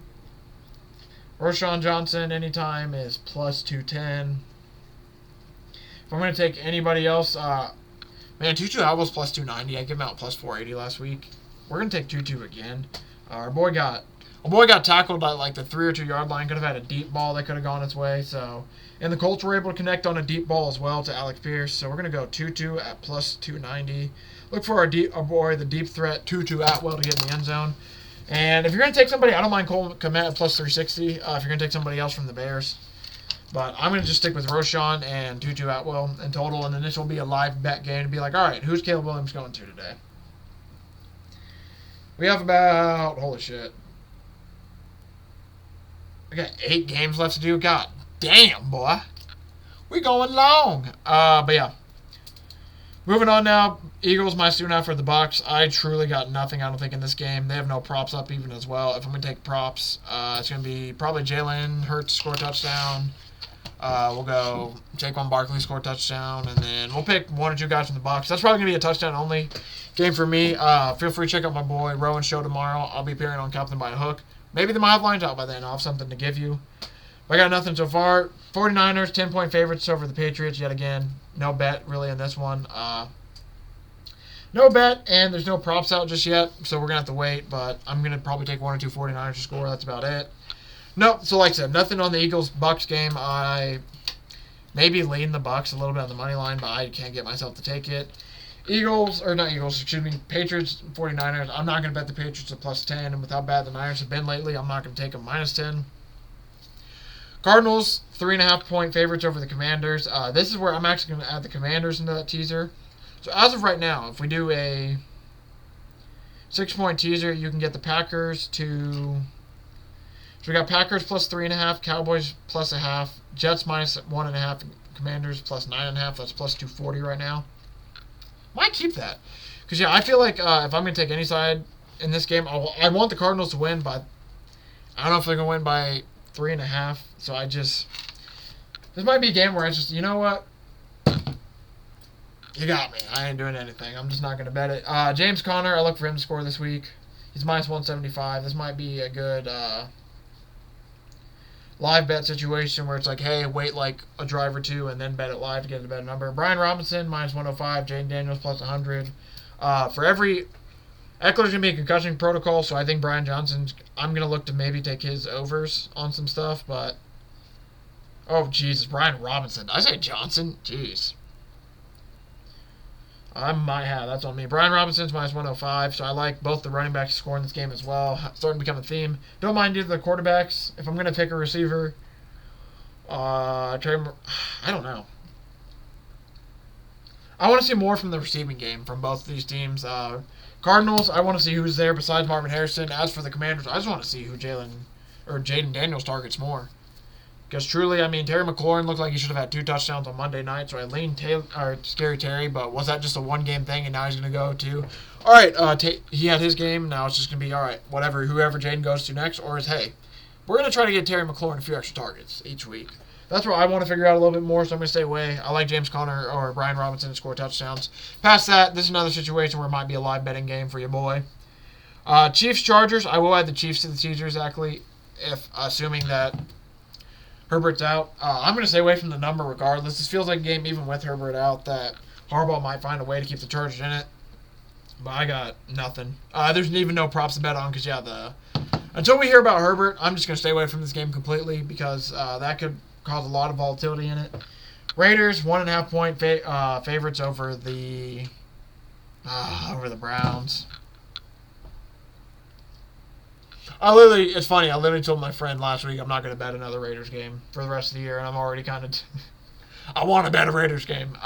Rowan Johnson anytime is plus 210. If I'm going to take anybody else, man, Tutu Atwell's plus 290. I gave him out plus 480 last week. We're going to take Tutu again. Our boy got tackled at like the 3 or 2 yard line. Could have had a deep ball that could have gone its way. So, and the Colts were able to connect on a deep ball as well to Alec Pierce. So we're going to go Tutu at plus 290. Look for our boy, the deep threat, Tutu Atwell, to get in the end zone. And if you're going to take somebody, I don't mind Cole Kmet at plus 360 if you're going to take somebody else from the Bears. But I'm going to just stick with Rowan and Tutu Atwell in total. And then this will be a live bet game to be like, all right, who's Caleb Williams going to today? We have about, holy shit. We got 8 games left to do. God damn, boy. We going long. But yeah. Moving on now. Eagles minus 2.5 for the Bucs. I truly got nothing, I don't think, in this game. They have no props up even as well. If I'm going to take props, it's going to be probably Jalen Hurts score a touchdown. We'll go Saquon Barkley score a touchdown, and then we'll pick 1 or 2 guys from the Bucs. That's probably going to be a touchdown-only game for me. Feel free to check out my boy Rowan's show tomorrow. I'll be appearing on Captain by a Hook. Maybe they might have lines out by then. I'll have something to give you. I got nothing so far. 49ers, 10-point favorites over the Patriots yet again. No bet, really, in this one. No bet, and there's no props out just yet, so we're going to have to wait. But I'm going to probably take 1 or 2 49ers to score. That's about it. Nope, so like I said, nothing on the Eagles-Bucs game. I maybe lean the Bucs a little bit on the money line, but I can't get myself to take it. Patriots, 49ers. I'm not going to bet the Patriots at plus 10, and with how bad the Niners have been lately, I'm not going to take them minus 10. Cardinals, 3.5-point favorites over the Commanders. This is where I'm actually going to add the Commanders into that teaser. So as of right now, if we do a 6-point teaser, you can get the Packers to... So we got Packers plus 3.5, Cowboys plus 0.5, Jets minus 1.5, Commanders plus 9.5. That's plus 240 right now. Might keep that. Because, yeah, I feel like if I'm going to take any side in this game, I want the Cardinals to win, but I don't know if they're going to win by 3.5. So this might be a game where I just, you know what? You got me. I ain't doing anything. I'm just not going to bet it. James Conner, I look for him to score this week. He's minus 175. This might be a good live bet situation where it's like, hey, wait like a drive or two and then bet it live to get a better number. Brian Robinson, minus 105. Jaden Daniels, plus 100. For every... Eckler's going to be a concussion protocol, so I think Brian Johnson's... I'm going to look to maybe take his overs on some stuff, but... Oh, Jesus, Brian Robinson. Did I say Johnson? Jeez. I might have. That's on me. Brian Robinson's minus 105, so I like both the running backs to score in this game as well. Starting to become a theme. Don't mind either of the quarterbacks. If I'm going to pick a receiver, I don't know. I want to see more from the receiving game from both of these teams. Cardinals, I want to see who's there besides Marvin Harrison. As for the Commanders, I just want to see who Jaden Daniels targets more. Because truly, I mean, Terry McLaurin looked like he should have had 2 touchdowns on Monday night, so I leaned Scary Terry, but was that just a one-game thing, and now he's going to go to, all right, he had his game, now it's just going to be, all right, whoever Jaden goes to next, or is, hey, we're going to try to get Terry McLaurin a few extra targets each week. That's what I want to figure out a little bit more, so I'm going to stay away. I like James Conner or Brian Robinson to score touchdowns. Past that, this is another situation where it might be a live betting game for your boy. Chiefs-Chargers, I will add the Chiefs to the teaser, exactly, assuming that Herbert's out. I'm going to stay away from the number regardless. This feels like a game, even with Herbert out, that Harbaugh might find a way to keep the Chargers in it. But I got nothing. There's even no props to bet on because, yeah, until we hear about Herbert, I'm just going to stay away from this game completely because that could cause a lot of volatility in it. Raiders 1.5 point favorites over the Browns. It's funny. I literally told my friend last week I'm not going to bet another Raiders game for the rest of the year, and I'm already kind of. I want to bet a Raiders game.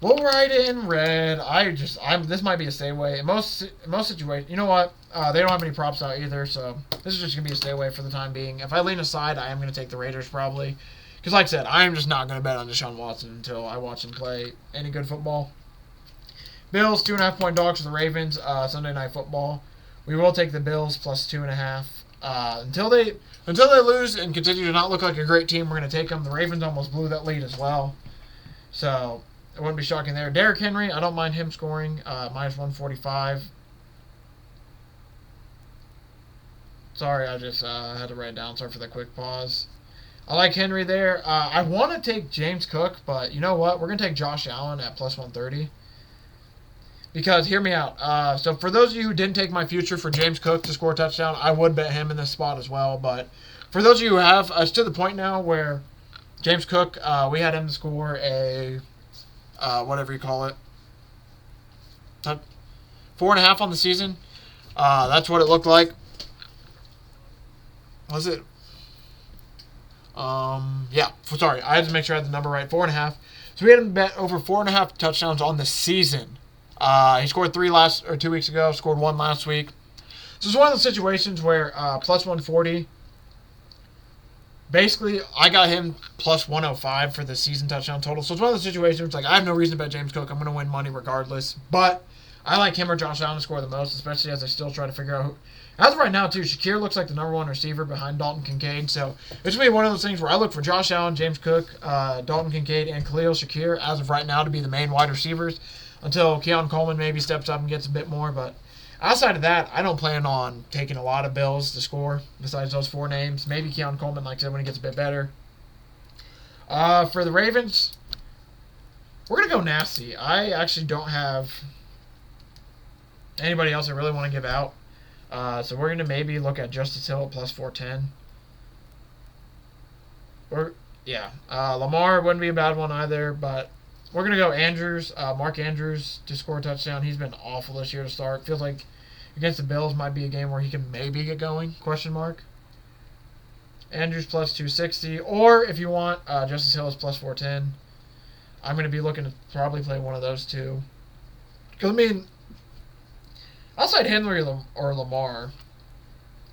We'll write in red. This might be a stay away. In most situations, you know what? They don't have any props out either, so this is just going to be a stay away for the time being. If I lean aside, I am going to take the Raiders probably. Because like I said, I am just not going to bet on Deshaun Watson until I watch him play any good football. Bills, 2.5 point dogs for the Ravens, Sunday Night Football. We will take the Bills plus 2.5. Until they lose and continue to not look like a great team, we're going to take them. The Ravens almost blew that lead as well. So it wouldn't be shocking there. Derrick Henry, I don't mind him scoring, minus 145. Sorry, I just had to write it down. Sorry for the quick pause. I like Henry there. I want to take James Cook, but you know what? We're going to take Josh Allen at plus 130. Because, hear me out. So, for those of you who didn't take my future for James Cook to score a touchdown, I would bet him in this spot as well. But for those of you who have, it's to the point now where James Cook, we had him to score a, whatever you call it, 4.5 on the season. That's what it looked like. Was it? Yeah, sorry. I had to make sure I had the number right. 4.5. So we had him bet over 4.5 touchdowns on the season. He scored 2 weeks ago, scored 1 last week. So it's one of those situations where plus 140. Basically, I got him plus 105 for the season touchdown total. So it's one of those situations like I have no reason to bet James Cook. I'm going to win money regardless. But I like him or Josh Allen to score the most, especially as I still try to figure out who. As of right now, too, Shakir looks like the number 1 receiver behind Dalton Kincaid. So it's going to be one of those things where I look for Josh Allen, James Cook, Dalton Kincaid, and Khalil Shakir as of right now to be the main wide receivers until Keon Coleman maybe steps up and gets a bit more. But outside of that, I don't plan on taking a lot of Bills to score besides those 4 names. Maybe Keon Coleman, like I said, when he gets a bit better. For the Ravens, we're going to go nasty. I actually don't have anybody else I really want to give out. So we're going to maybe look at Justice Hill at plus 410. Lamar wouldn't be a bad one either, but we're going to go Andrews, Mark Andrews to score a touchdown. He's been awful this year to start. Feels like against the Bills might be a game where he can maybe get going, question mark. Andrews plus 260, or if you want, Justice Hill is plus 410. I'm going to be looking to probably play one of those two. Because, I mean, outside Henry or Lamar,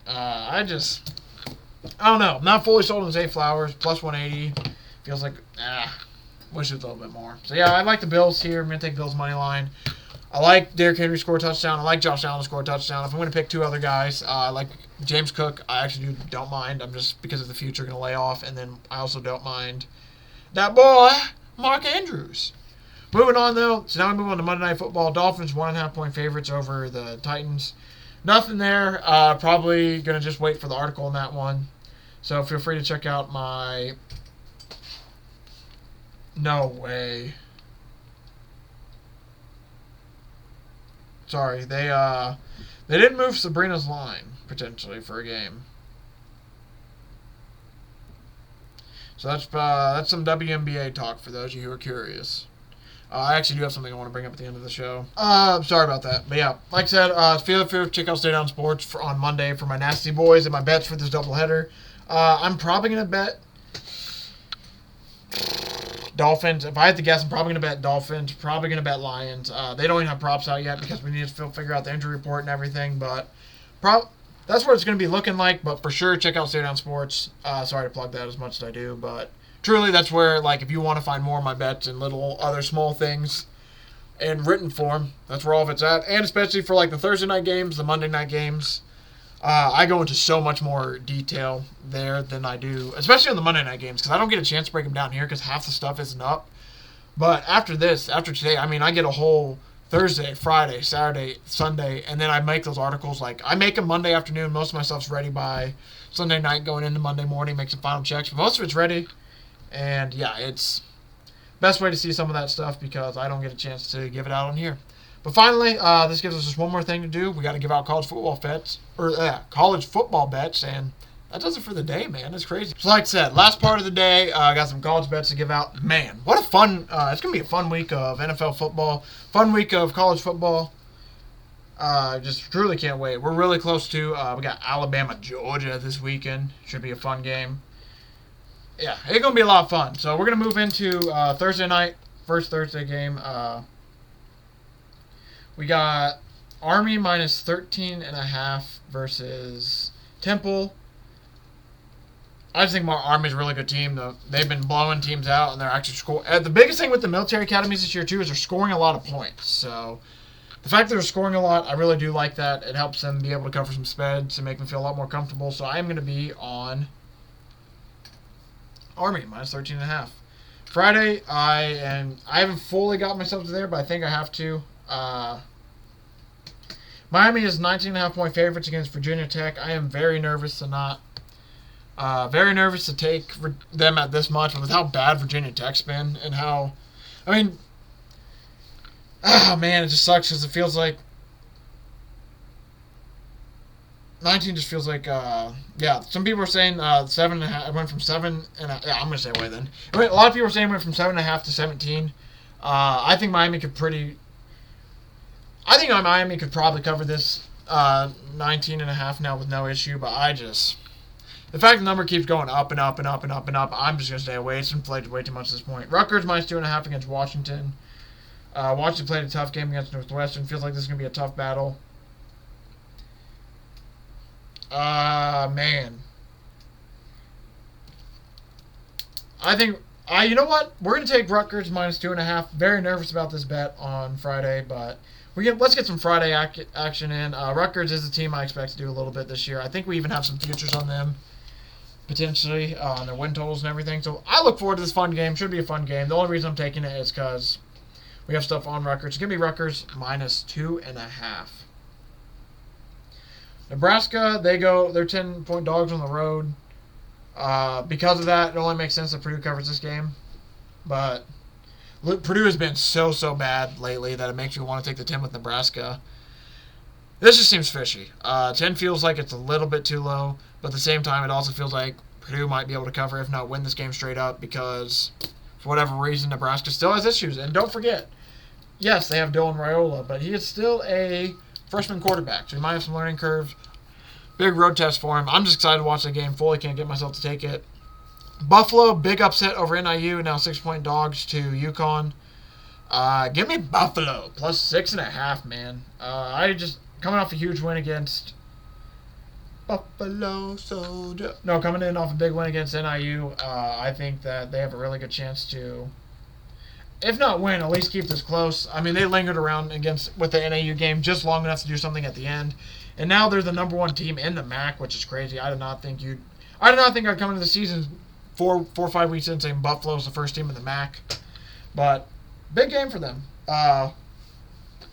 I don't know. I'm not fully sold on Zay Flowers. Plus 180. Feels like, wish it was a little bit more. So, yeah, I like the Bills here. I'm going to take Bills money line. I like Derrick Henry to score a touchdown. I like Josh Allen to score a touchdown. If I'm going to pick 2 other guys, I like James Cook. I actually don't mind. I'm just, because of the future, going to lay off. And then I also don't mind that boy, Mark Andrews. Moving on, though. So now we move on to Monday Night Football. Dolphins 1.5 point favorites over the Titans. Nothing there. Probably going to just wait for the article on that one. So feel free to check out my... No way. Sorry. They didn't move Sabrina's line, potentially, for a game. So that's some WNBA talk for those of you who are curious. I actually do have something I want to bring up at the end of the show. Sorry about that. But yeah, like I said, feel free to check out Stay Down Sports on Monday for my Nasty Boys and my bets for this doubleheader. I'm probably going to bet Dolphins. If I had to guess, I'm probably going to bet Dolphins. Probably going to bet Lions. They don't even have props out yet because we need to figure out the injury report and everything. But that's what it's going to be looking like. But for sure, check out Stay Down Sports. Sorry to plug that as much as I do, but... Truly, that's where, like, if you want to find more of my bets and little other small things in written form, that's where all of it's at. And especially for, like, the Thursday night games, the Monday night games, I go into so much more detail there than I do, especially on the Monday night games, because I don't get a chance to break them down here because half the stuff isn't up. But after today, I mean, I get a whole Thursday, Friday, Saturday, Sunday, and then I make those articles. Like, I make them Monday afternoon. Most of my stuff's ready by Sunday night going into Monday morning, make some final checks. But most of it's ready. And, yeah, it's best way to see some of that stuff because I don't get a chance to give it out on here. But finally, this gives us just one more thing to do. We got to give out college football bets, and that does it for the day, man. It's crazy. So like I said, last part of the day, I got some college bets to give out. Man, what a fun, it's going to be a fun week of NFL football, fun week of college football. Just truly can't wait. We're really close to, we got Alabama, Georgia this weekend. Should be a fun game. Yeah, it's going to be a lot of fun. So we're going to move into Thursday night, first Thursday game. We got Army minus 13.5 versus Temple. I just think Army's a really good team. They've been blowing teams out, and they're actually scoring. The biggest thing with the military academies this year, too, is they're scoring a lot of points. So the fact that they're scoring a lot, I really do like that. It helps them be able to cover some spreads and make them feel a lot more comfortable. So I am going to be on Army minus 13.5. Friday, I haven't fully got myself to there, but I think I have to. Miami is 19.5-point favorites against Virginia Tech. I am very nervous to take them at this much, with how bad Virginia Tech's been and how, it just sucks because it feels like 19 just feels like, some people are saying 7.5. It went from 7 and I'm going to stay away then. A lot of people are saying it went from 7.5 to 17. I think Miami could probably cover this 19.5 now with no issue, but the fact the number keeps going up and up and up and up and up, I'm just going to stay away. It's inflated way too much at this point. Rutgers minus 2.5 against Washington. Washington played a tough game against Northwestern. Feels like this is going to be a tough battle. Man. I think, you know what? We're going to take Rutgers minus 2.5. Very nervous about this bet on Friday, but let's get some Friday action in. Rutgers is a team I expect to do a little bit this year. I think we even have some futures on them, potentially, on their win totals and everything. So I look forward to this fun game. Should be a fun game. The only reason I'm taking it is because we have stuff on Rutgers. It's going to be Rutgers minus 2.5. Nebraska, they're 10-point dogs on the road. Because of that, it only makes sense that Purdue covers this game. But Purdue has been so bad lately that it makes you want to take the 10 with Nebraska. This just seems fishy. 10 feels like it's a little bit too low, but at the same time, it also feels like Purdue might be able to cover, if not win this game straight up, because for whatever reason, Nebraska still has issues. And don't forget, yes, they have Dylan Raiola, but he is still a freshman quarterback, so he might have some learning curves. Big road test for him. I'm just excited to watch the game fully. Can't get myself to take it. Buffalo, big upset over NIU, now 6-point dogs to UConn. Give me Buffalo, plus 6.5, man. Coming off a huge win against Buffalo Soldier. No, coming in off a big win against NIU, I think that they have a really good chance to, if not win, at least keep this close. They lingered around with the NIU game just long enough to do something at the end. And now they're the number 1 team in the MAC, which is crazy. I did not think I'd come into the season 4 or 5 weeks in saying Buffalo's the first team in the MAC. But big game for them. The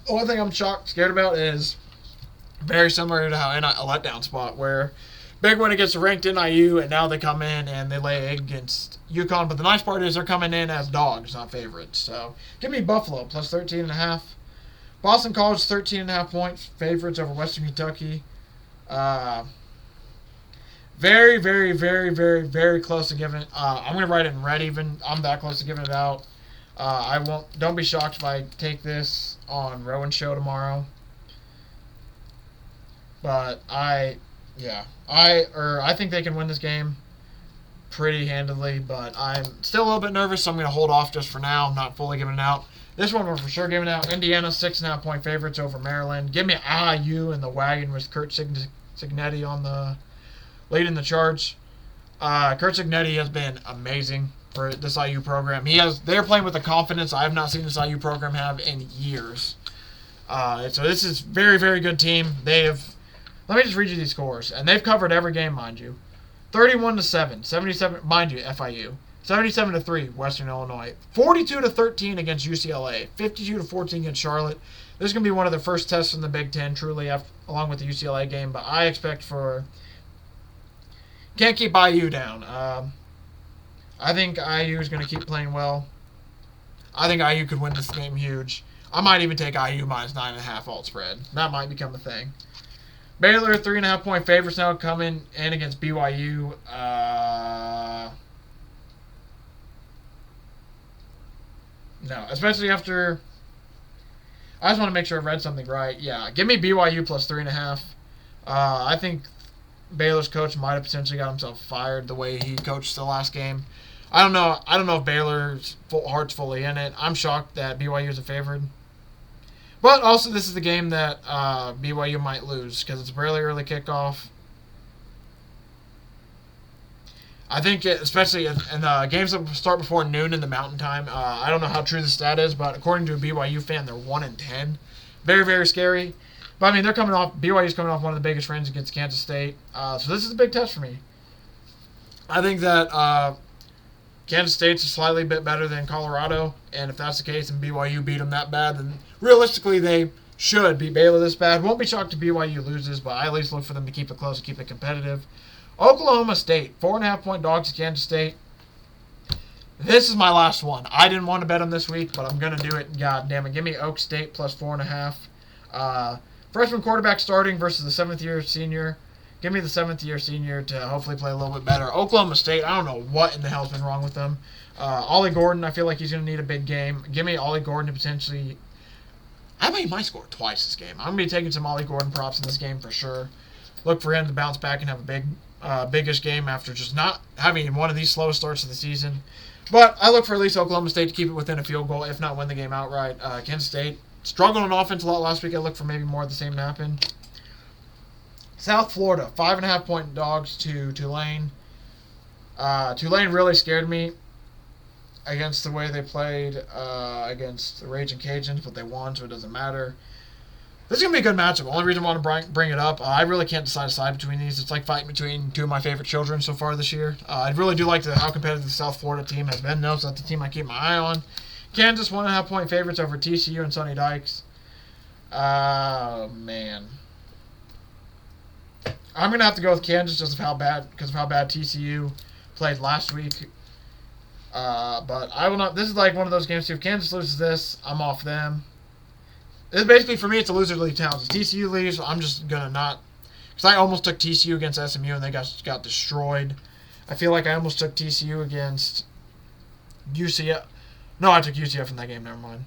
only thing I'm scared about is very similar to how a letdown spot, where big win against a ranked NIU, and now they come in and they lay egg against UConn. But the nice part is they're coming in as dogs, not favorites. So give me Buffalo, plus 13.5. Boston College, 13.5 points, favorites over Western Kentucky. Very, very, very, very, very close to giving it. I'm going to write it in red even. I'm that close to giving it out. Don't be shocked if I take this on Rowan's show tomorrow. But I think they can win this game pretty handily, but I'm still a little bit nervous, so I'm going to hold off just for now. I'm not fully giving it out. This one we're for sure giving out. Indiana, 6.5-point favorites over Maryland. Give me IU in the wagon with Kurt Cignetti on the leading the charge. Kurt Cignetti has been amazing for this IU program. They're playing with the confidence I have not seen this IU program have in years. So this is very, very good team. Let me just read you these scores, and they've covered every game, mind you. 31-7, 77, mind you, FIU. 77-3, Western Illinois. 42-13 against UCLA. 52-14 against Charlotte. This is going to be one of the first tests in the Big Ten, truly, along with the UCLA game. But I expect can't keep IU down. I think IU is going to keep playing well. I think IU could win this game huge. I might even take IU minus 9.5 alt spread. That might become a thing. Baylor, 3.5-point favorites now coming in against BYU. No, especially after... I just want to make sure I read something right. Yeah, give me BYU plus 3.5. I think Baylor's coach might have potentially got himself fired the way he coached the last game. I don't know. I don't know if Baylor's heart's fully in it. I'm shocked that BYU is a favorite. But also, this is the game that BYU might lose because it's a really early kickoff. I think, especially in the games that start before noon in the Mountain Time, I don't know how true the stat is, but according to a BYU fan, they're 1-10. Very, very scary. But I mean, BYU's coming off one of the biggest wins against Kansas State. So this is a big test for me. I think that Kansas State's a slightly bit better than Colorado, and if that's the case and BYU beat them that bad, then realistically they should beat Baylor this bad. Won't be shocked if BYU loses, but I at least look for them to keep it close and keep it competitive. Oklahoma State, 4.5-point dogs to Kansas State. This is my last one. I didn't want to bet them this week, but I'm going to do it. God damn it. Give me Oak State plus 4.5. Freshman quarterback starting versus the 7th-year senior. Give me the 7th-year senior to hopefully play a little bit better. Oklahoma State, I don't know what in the hell's been wrong with them. Ollie Gordon, I feel like he's going to need a big game. Give me Ollie Gordon to potentially... I think he might score twice this game. I'm going to be taking some Ollie Gordon props in this game for sure. Look for him to bounce back and have a biggest game after just not having one of these slow starts of the season. But I look for at least Oklahoma State to keep it within a field goal, if not win the game outright. Kansas State struggled on offense a lot last week. I look for maybe more of the same to happen. South Florida, 5.5-point dogs to Tulane. Tulane really scared me against the way they played against the Raging Cajuns, but they won, so it doesn't matter. This is going to be a good matchup. The only reason I want to bring it up, I really can't decide a side between these. It's like fighting between two of my favorite children so far this year. I really do like how competitive the South Florida team has been, though, so that's the team I keep my eye on. Kansas, 1.5-point favorites over TCU and Sonny Dykes. Man. I'm going to have to go with Kansas because of how bad TCU played last week. But I will not. This is like one of those games, too. If Kansas loses this, I'm off them. This basically, for me, it's a loser league towns. If TCU leaves, I'm just going to not. Because I almost took TCU against SMU, and they got destroyed. I feel like I almost took TCU against UCF. No, I took UCF in that game. Never mind.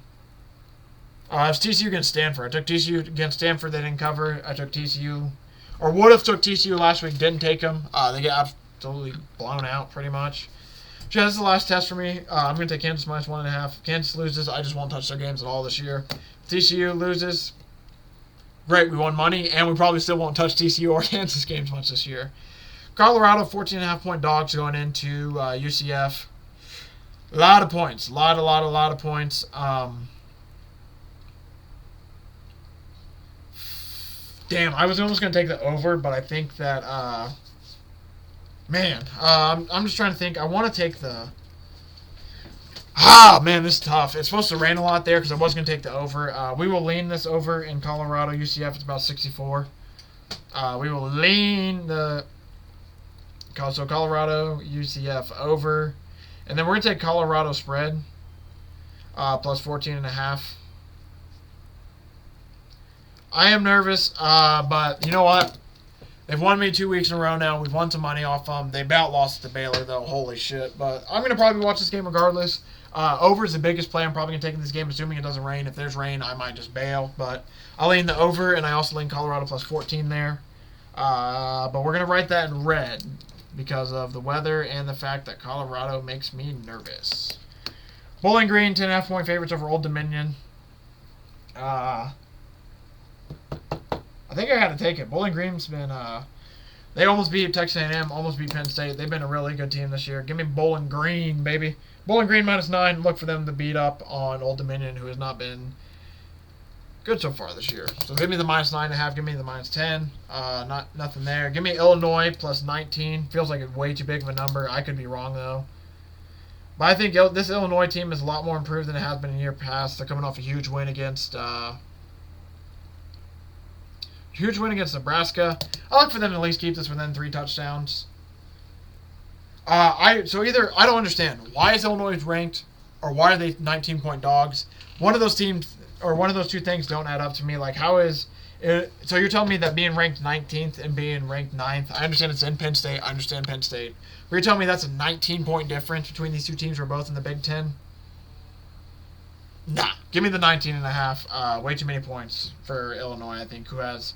It was TCU against Stanford. I took TCU against Stanford. They didn't cover. I took TCU. Or would have took TCU last week. Didn't take them. They get absolutely blown out, pretty much. So yeah, this is the last test for me. I'm going to take Kansas minus 1.5. If Kansas loses, I just won't touch their games at all this year. If TCU loses, great, we won money, and we probably still won't touch TCU or Kansas games much this year. Colorado, 14.5-point dogs going into UCF. A lot of points. A lot of points. Damn, I was almost going to take the over, but I think that... I'm just trying to think. I want to take the... Man, this is tough. It's supposed to rain a lot there because I was going to take the over. We will lean this over in Colorado. UCF, it's about 64. We will lean the... So Colorado, UCF over. And then we're going to take Colorado spread. Plus 14.5. I am nervous, but you know what? They've won me 2 weeks in a row now. We've won some money off them. They about lost to Baylor, though. Holy shit. But I'm going to probably watch this game regardless. Over is the biggest play I'm probably going to take in this game, assuming it doesn't rain. If there's rain, I might just bail. But I'll lean the over, and I also lean Colorado plus 14 there. But we're going to write that in red because of the weather and the fact that Colorado makes me nervous. Bowling Green, 10.5-point favorites over Old Dominion. I think I got to take it. Bowling Green's been, they almost beat Texas A&M, almost beat Penn State. They've been a really good team this year. Give me Bowling Green, baby. Bowling Green minus 9. Look for them to beat up on Old Dominion, who has not been good so far this year. So give me the minus 9.5. Give me the minus 10. Nothing there. Give me Illinois plus 19. Feels like it's way too big of a number. I could be wrong, though. But I think this Illinois team is a lot more improved than it has been in year past. They're coming off a huge win against... Nebraska. I look for them to at least keep this within 3 touchdowns. I don't understand. Why is Illinois ranked, or why are they 19-point dogs? One of those teams, or one of those two things don't add up to me. Like, how is So you're telling me that being ranked 19th and being ranked 9th, I understand it's in Penn State. I understand Penn State. But you're telling me that's a 19-point difference between these two teams who are both in the Big Ten? Nah. Give me the 19.5. Way too many points for Illinois, I think, who has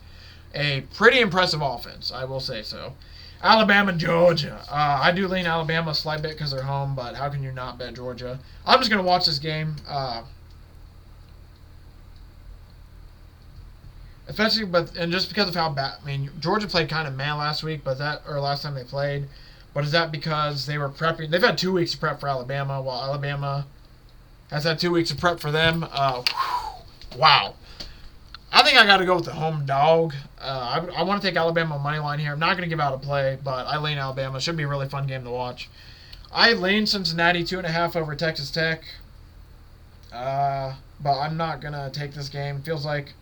a pretty impressive offense. I will say so. Alabama, Georgia. I do lean Alabama a slight bit because they're home, but how can you not bet Georgia? I'm just going to watch this game. Especially, and just because of how bad. I mean, Georgia played kind of meh last week, last time they played. But is that because they were prepping? They've had 2 weeks of prep for Alabama, while Alabama has had 2 weeks of prep for them. Wow. I think I got to go with the home dog. I want to take Alabama money line here. I'm not going to give out a play, but I lean Alabama. Should be a really fun game to watch. I lean Cincinnati 2.5 over Texas Tech. But I'm not going to take this game. Feels like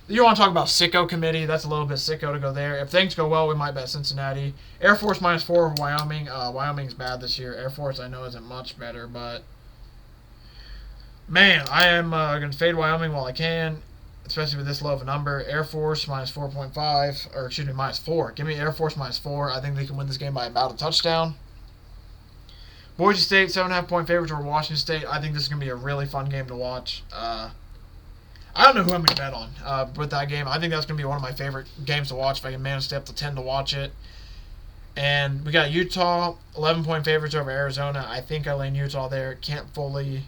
you want to talk about sicko committee. That's a little bit sicko to go there. If things go well, we might bet Cincinnati. Air Force -4 for Wyoming. Wyoming's bad this year. Air Force I know isn't much better, but man, I am going to fade Wyoming while I can, especially with this low of a number. Air Force -4.5, or excuse me, -4. Give me Air Force -4. I think they can win this game by about a touchdown. Boise State 7.5-point favorites over Washington State. I think this is going to be a really fun game to watch. I don't know who I'm going to bet on with that game. I think that's going to be one of my favorite games to watch if I can manage to stay up to 10 to watch it. And we got Utah 11-point favorites over Arizona. I think I lean Utah there. Can't fully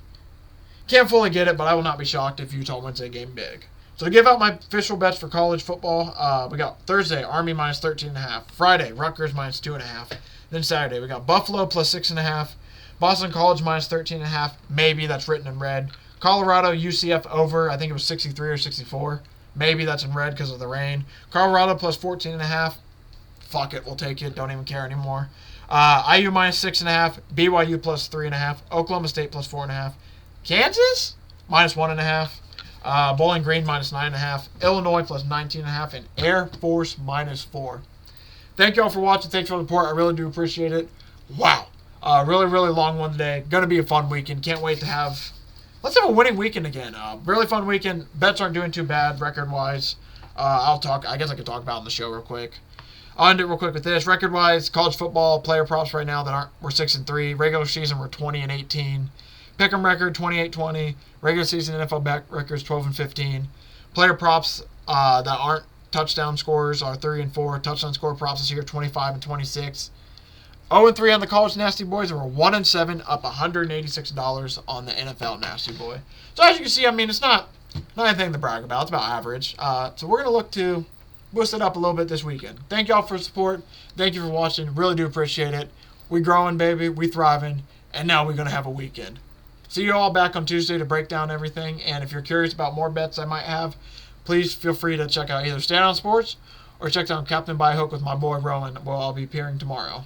get it, but I will not be shocked if Utah wins a game big. So to give out my official bets for college football, we got Thursday, Army -13.5. Friday, Rutgers -2.5. Then Saturday, we got Buffalo +6.5. Boston College -13.5. Maybe that's written in red. Colorado, UCF over. I think it was 63 or 64. Maybe that's in red because of the rain. Colorado +14.5. Fuck it, we'll take it. Don't even care anymore. IU -6.5. BYU +3.5. Oklahoma State +4.5. Kansas -1.5. Bowling Green -9.5. Illinois +19.5. And Air Force -4. Thank you all for watching. Thanks for the support. I really do appreciate it. Wow. Really, really long one today. Going to be a fun weekend. Can't wait to have... Let's have a winning weekend again. Really fun weekend. Bets aren't doing too bad record-wise. I guess I could talk about it on the show real quick. I'll end it real quick with this. Record-wise, college football player props right now we're 6-3. Regular season we're 20-18. Pickem Record 28-20. Regular season NFL back records 12-15. Player props that aren't touchdown scores are 3-4. Touchdown score props this year 25-26. 0-3 on the college Nasty Boys, and we're 1-7, up $186 on the NFL Nasty Boy. So as you can see, I mean, it's not anything to brag about. It's about average. So we're going to look to boost it up a little bit this weekend. Thank y'all for the support. Thank you for watching. Really do appreciate it. We growing, baby. We thriving. And now we're going to have a weekend. See you all back on Tuesday to break down everything. And if you're curious about more bets I might have, please feel free to check out either Stand On Sports or check out Captain by Hook with my boy Rowan. We'll all be appearing tomorrow.